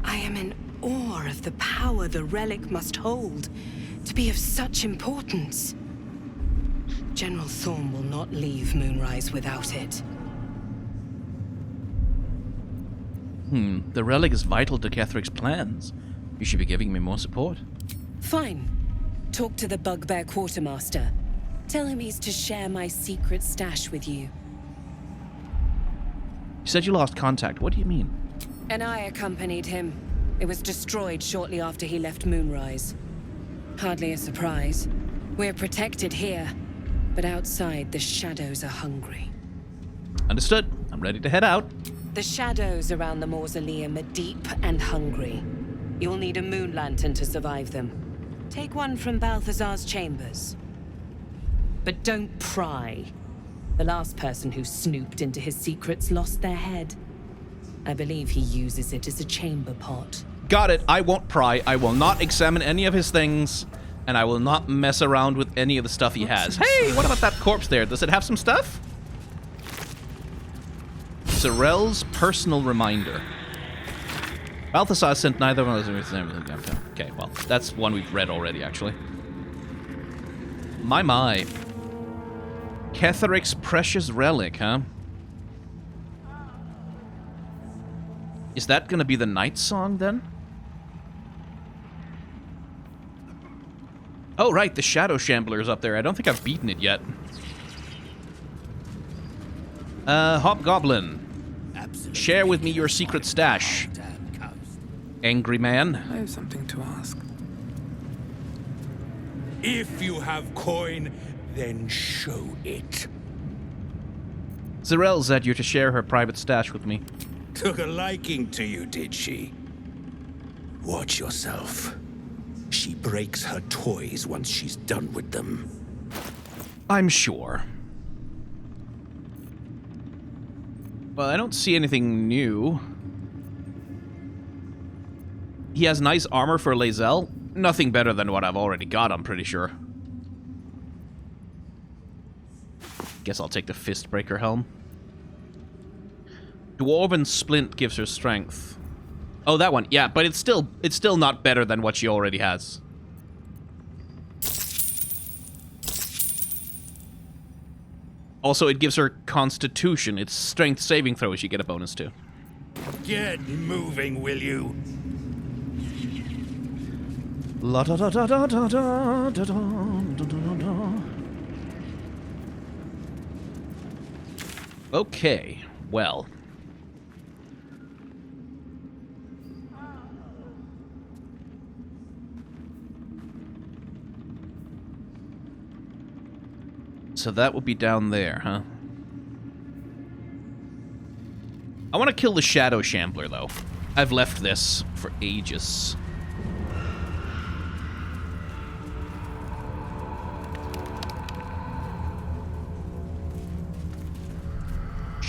I am in awe of the power the relic must hold to be of such importance. General Thorm will not leave Moonrise without it. The relic is vital to Ketheric's plans. You should be giving me more support. Fine. Talk to the Bugbear Quartermaster. Tell him he's to share my secret stash with you. You said you lost contact. What do you mean? And I accompanied him. It was destroyed shortly after he left Moonrise. Hardly a surprise. We're protected here, but outside the shadows are hungry. Understood. I'm ready to head out. The shadows around the mausoleum are deep and hungry. You'll need a moon lantern to survive them. Take one from Balthazar's chambers. But don't pry. The last person who snooped into his secrets lost their head. I believe he uses it as a chamber pot. Got it. I won't pry. I will not examine any of his things, and I will not mess around with any of the stuff he has. Hey, what about that corpse there? Does it have some stuff? Sorel's personal reminder. Balthazar sent neither one of those. Okay, well, that's one we've read already, actually. My. Ketheric's precious relic, huh? Is that gonna be the night song, then? Oh, right, the Shadow Shambler is up there. I don't think I've beaten it yet. Hobgoblin. Share with me your secret stash. Angry man. I have something to ask. If you have coin, then show it. Zarel said you're to share her private stash with me. Took a liking to you, did she? Watch yourself. She breaks her toys once she's done with them. I'm sure. Well, I don't see anything new. He has nice armor for lae'zel. Nothing better than what I've already got, I'm pretty sure. Guess I'll take the Fistbreaker helm. Dwarven Splint gives her strength. Oh, that one. Yeah, but it's still not better than what she already has. Also, it gives her Constitution. It's Strength saving throws you get a bonus to. Get moving, will you? La da da da da da da da da da da. Okay, well. So that will be down there, huh? I want to kill the Shadow Shambler, though. I've left this for ages.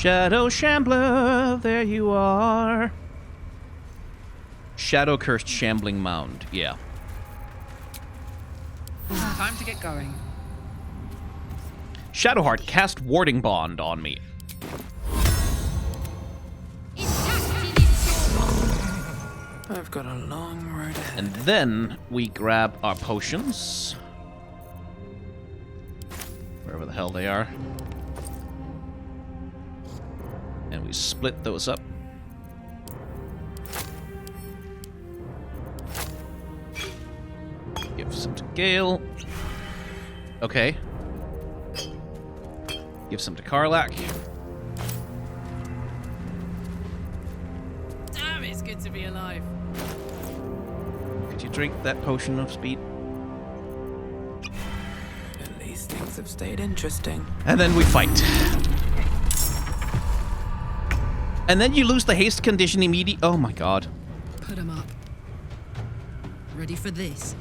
Shadow Shambler, there you are. Shadow Cursed Shambling Mound, yeah. Time to get going. Shadowheart, cast Warding Bond on me. I've got a long road ahead. And then we grab our potions. Wherever the hell they are. And we split those up. Give some to Gale. Okay. Give some to Karlach. Damn, it's good to be alive. Could you drink that potion of speed? At least things have stayed interesting. And then we fight. And then you lose the haste condition immediately. Oh my god. Put him up. Ready for this?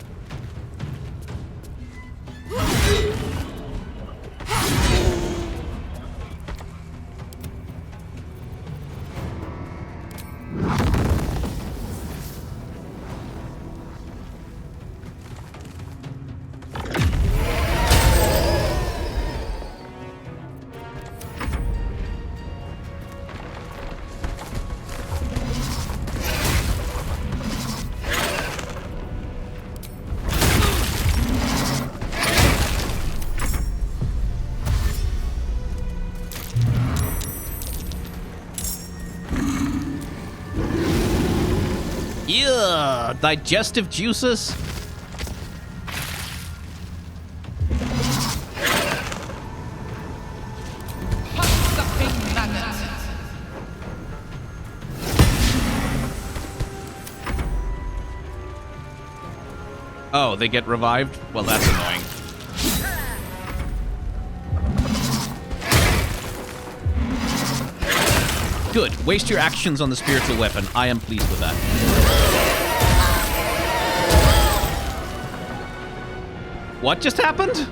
Yeah, digestive juices. Oh, they get revived? Well, that's annoying. Good. Waste your actions on the spiritual weapon. I am pleased with that. What just happened?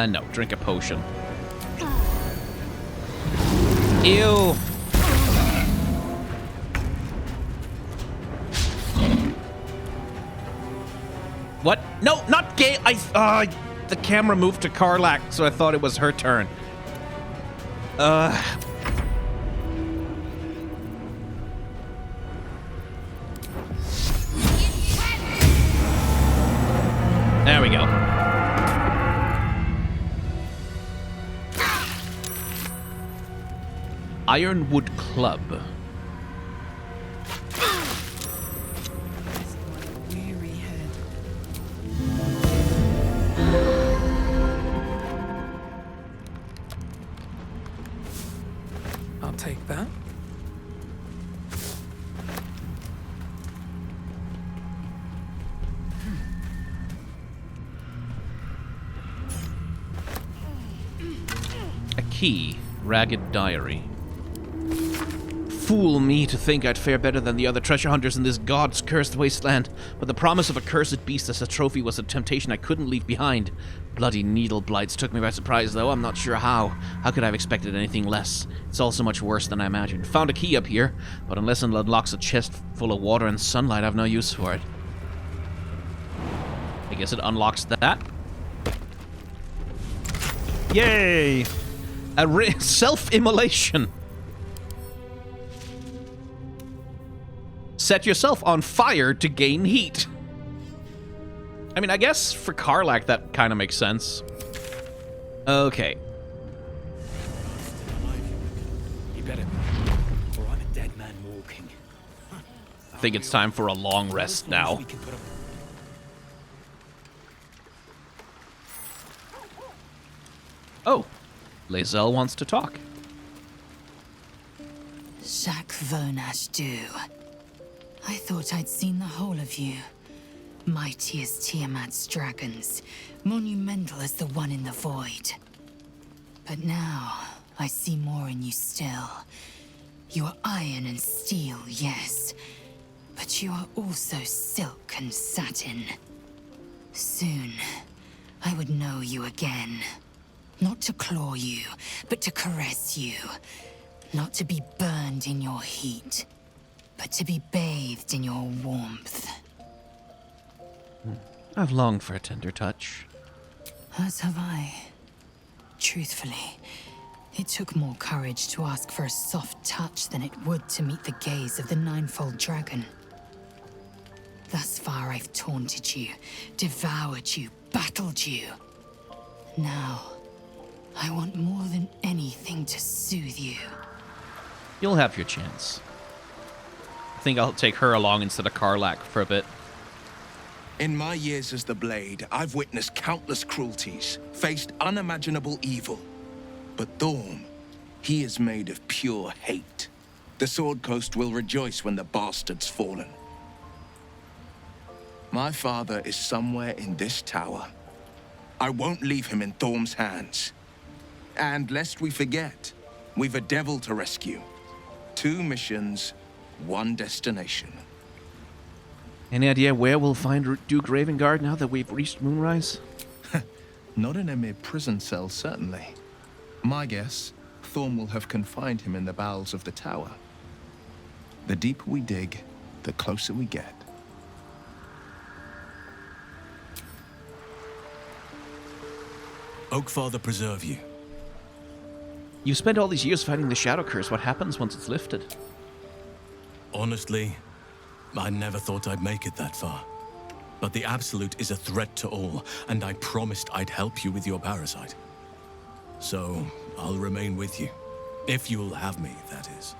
No, drink a potion. Ew. What? No, not gay. The camera moved to Karlach, so I thought it was her turn. There we go. Ironwood Club. Weary head. I'll take that. A key. Ragged diary. Fool me to think I'd fare better than the other treasure hunters in this god's cursed wasteland, but the promise of a cursed beast as a trophy was a temptation I couldn't leave behind. Bloody needle blights took me by surprise, though. I'm not sure how. How could I have expected anything less? It's all so much worse than I imagined. Found a key up here, but unless it unlocks a chest full of water and sunlight, I've no use for it. I guess it unlocks that. Yay! A self-immolation. Set yourself on fire to gain heat. I mean, I guess for Karlach that kind of makes sense. Okay. You better, or I'm a dead man walking. I think it's time for a long rest now. Oh, lae'zel wants to talk. Jacques Vernache do. I thought I'd seen the whole of you. Mighty as Tiamat's dragons, monumental as the one in the void. But now, I see more in you still. You are iron and steel, yes. But you are also silk and satin. Soon, I would know you again. Not to claw you, but to caress you. Not to be burned in your heat, but to be bathed in your warmth. I've longed for a tender touch. As have I. Truthfully, it took more courage to ask for a soft touch than it would to meet the gaze of the ninefold dragon. Thus far I've taunted you, devoured you, battled you. Now, I want more than anything to soothe you. You'll have your chance. I think I'll take her along instead of Karlak for a bit. In my years as the Blade, I've witnessed countless cruelties, faced unimaginable evil. But Thorm, he is made of pure hate. The Sword Coast will rejoice when the bastard's fallen. My father is somewhere in this tower. I won't leave him in Thorm's hands. And lest we forget, we've a devil to rescue. 2 missions, 1 destination. Any idea where we'll find Duke Ravengard now that we've reached Moonrise? Not in a mere prison cell, certainly. My guess, Thorm will have confined him in the bowels of the tower. The deeper we dig, the closer we get. Oakfather preserve you. You spent all these years fighting the Shadow Curse. What happens once it's lifted? Honestly, I never thought I'd make it that far. But the Absolute is a threat to all, and I promised I'd help you with your parasite. So, I'll remain with you. If you'll have me, that is.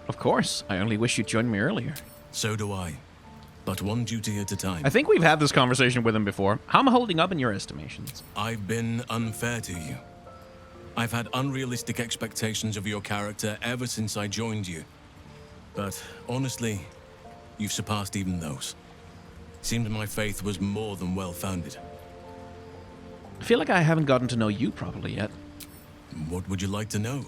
Of course. I only wish you'd joined me earlier. So do I. But one duty at a time. I think we've had this conversation with him before. How am I holding up in your estimations? I've been unfair to you. I've had unrealistic expectations of your character ever since I joined you. But honestly, you've surpassed even those. Seemed my faith was more than well-founded. I feel like I haven't gotten to know you properly yet. What would you like to know?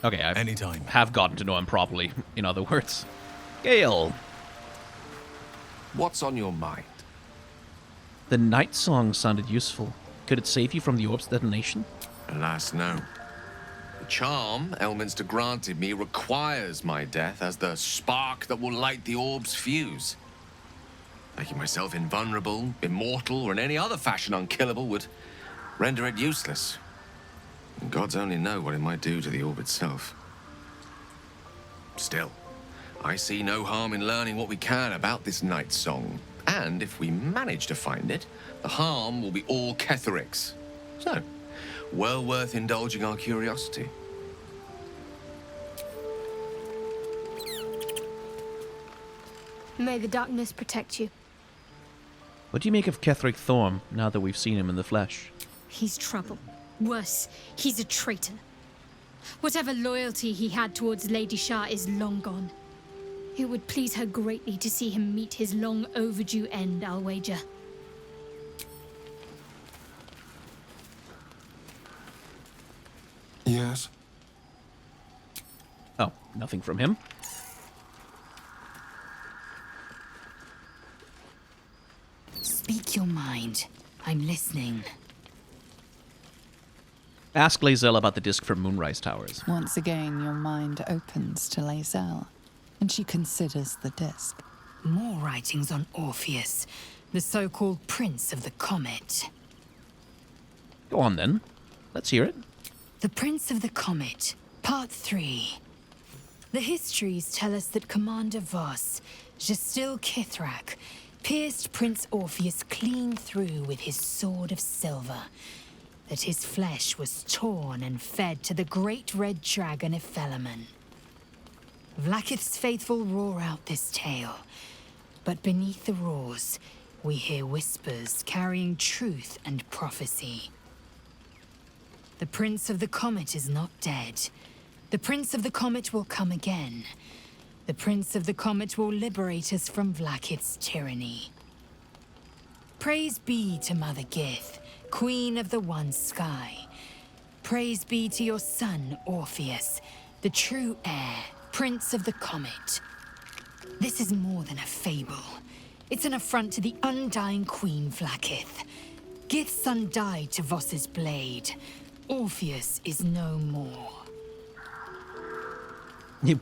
Okay, I Anytime. have gotten to know him properly, in other words. Gale. What's on your mind? The night song sounded useful. Could it save you from the orb's detonation? Alas, no. The charm Elminster granted me requires my death as the spark that will light the orb's fuse. Making myself invulnerable, immortal, or in any other fashion unkillable would render it useless. And gods only know what it might do to the orb itself. Still, I see no harm in learning what we can about this night song. And if we manage to find it, the harm will be all Ketheric's. So, well worth indulging our curiosity. May the darkness protect you. What do you make of Ketheric Thorm, now that we've seen him in the flesh? He's trouble. Worse, he's a traitor. Whatever loyalty he had towards Lady Shah is long gone. It would please her greatly to see him meet his long overdue end, I'll wager. Yes? Oh, nothing from him? Speak your mind. I'm listening. Ask lae'zel about the disc from Moonrise Towers. Once again, your mind opens to lae'zel, and she considers the disc. More writings on Orpheus, the so-called Prince of the Comet. Go on then. Let's hear it. The Prince of the Comet, Part 3. The histories tell us that Commander Voss, Gestil Kithrak, pierced Prince Orpheus clean through with his sword of silver, that his flesh was torn and fed to the great red dragon Ephelaman. Vlaakith's faithful roar out this tale, but beneath the roars, we hear whispers carrying truth and prophecy. The Prince of the Comet is not dead. The Prince of the Comet will come again, The Prince of the Comet will liberate us from Vlaakith's tyranny. Praise be to Mother Gith, Queen of the One Sky. Praise be to your son, Orpheus, the true heir, Prince of the Comet. This is more than a fable. It's an affront to the undying Queen Vlaakith. Gith's son died to Voss's blade. Orpheus is no more.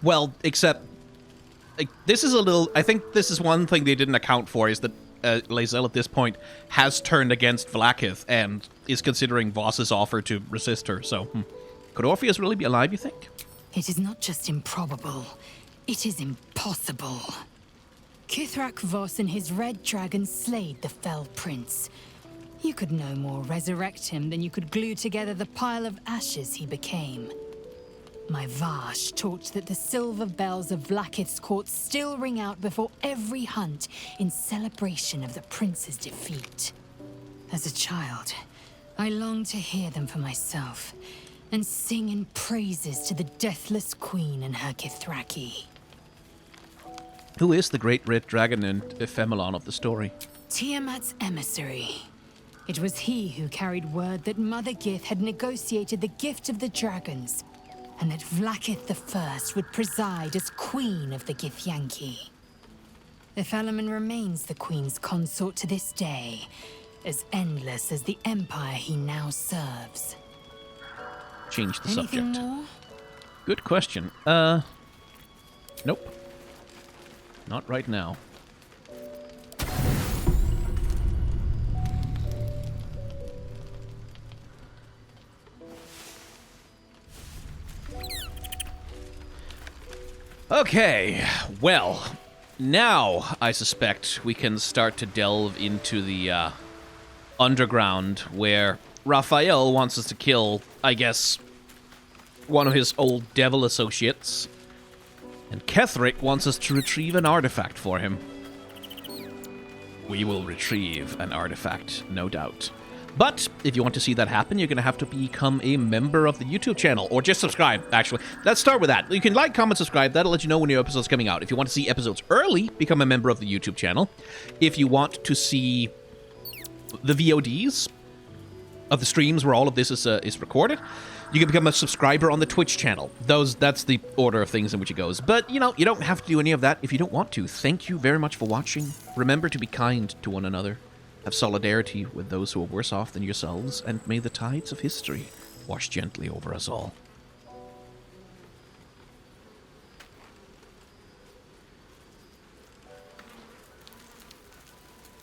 Well, except... like, this is a little... I think this is one thing they didn't account for, is that lae'zel at this point has turned against Vlaakith and is considering Voss's offer to resist her, so... Could Orpheus really be alive, you think? It is not just improbable, it is impossible. Kithrak Voss and his red dragon slayed the fell prince. You could no more resurrect him than you could glue together the pile of ashes he became. My Vash taught that the silver bells of Vlaakith's court still ring out before every hunt in celebration of the prince's defeat. As a child, I longed to hear them for myself and sing in praises to the deathless queen and her Kithraki. Who is the great red dragon and Ephemelon of the story? Tiamat's emissary. It was he who carried word that Mother Gith had negotiated the gift of the dragons, and that Vlaakith I would preside as Queen of the Githyanki. Ephemelon remains the Queen's consort to this day, as endless as the empire he now serves. Change the Anything subject. more? Good question. Nope. Not right now. Okay, well, now I suspect we can start to delve into the underground, where Raphael wants us to kill, I guess, one of his old devil associates, and Ketheric wants us to retrieve an artifact for him. We will retrieve an artifact, no doubt. But if you want to see that happen, you're going to have to become a member of the YouTube channel, or just subscribe, actually. Let's start with that. You can like, comment, subscribe. That'll let you know when new episode's coming out. If you want to see episodes early, become a member of the YouTube channel. If you want to see the VODs of the streams where all of this is recorded, you can become a subscriber on the Twitch channel. That's the order of things in which it goes. But, you know, you don't have to do any of that if you don't want to. Thank you very much for watching. Remember to be kind to one another. Have solidarity with those who are worse off than yourselves, and may the tides of history wash gently over us all.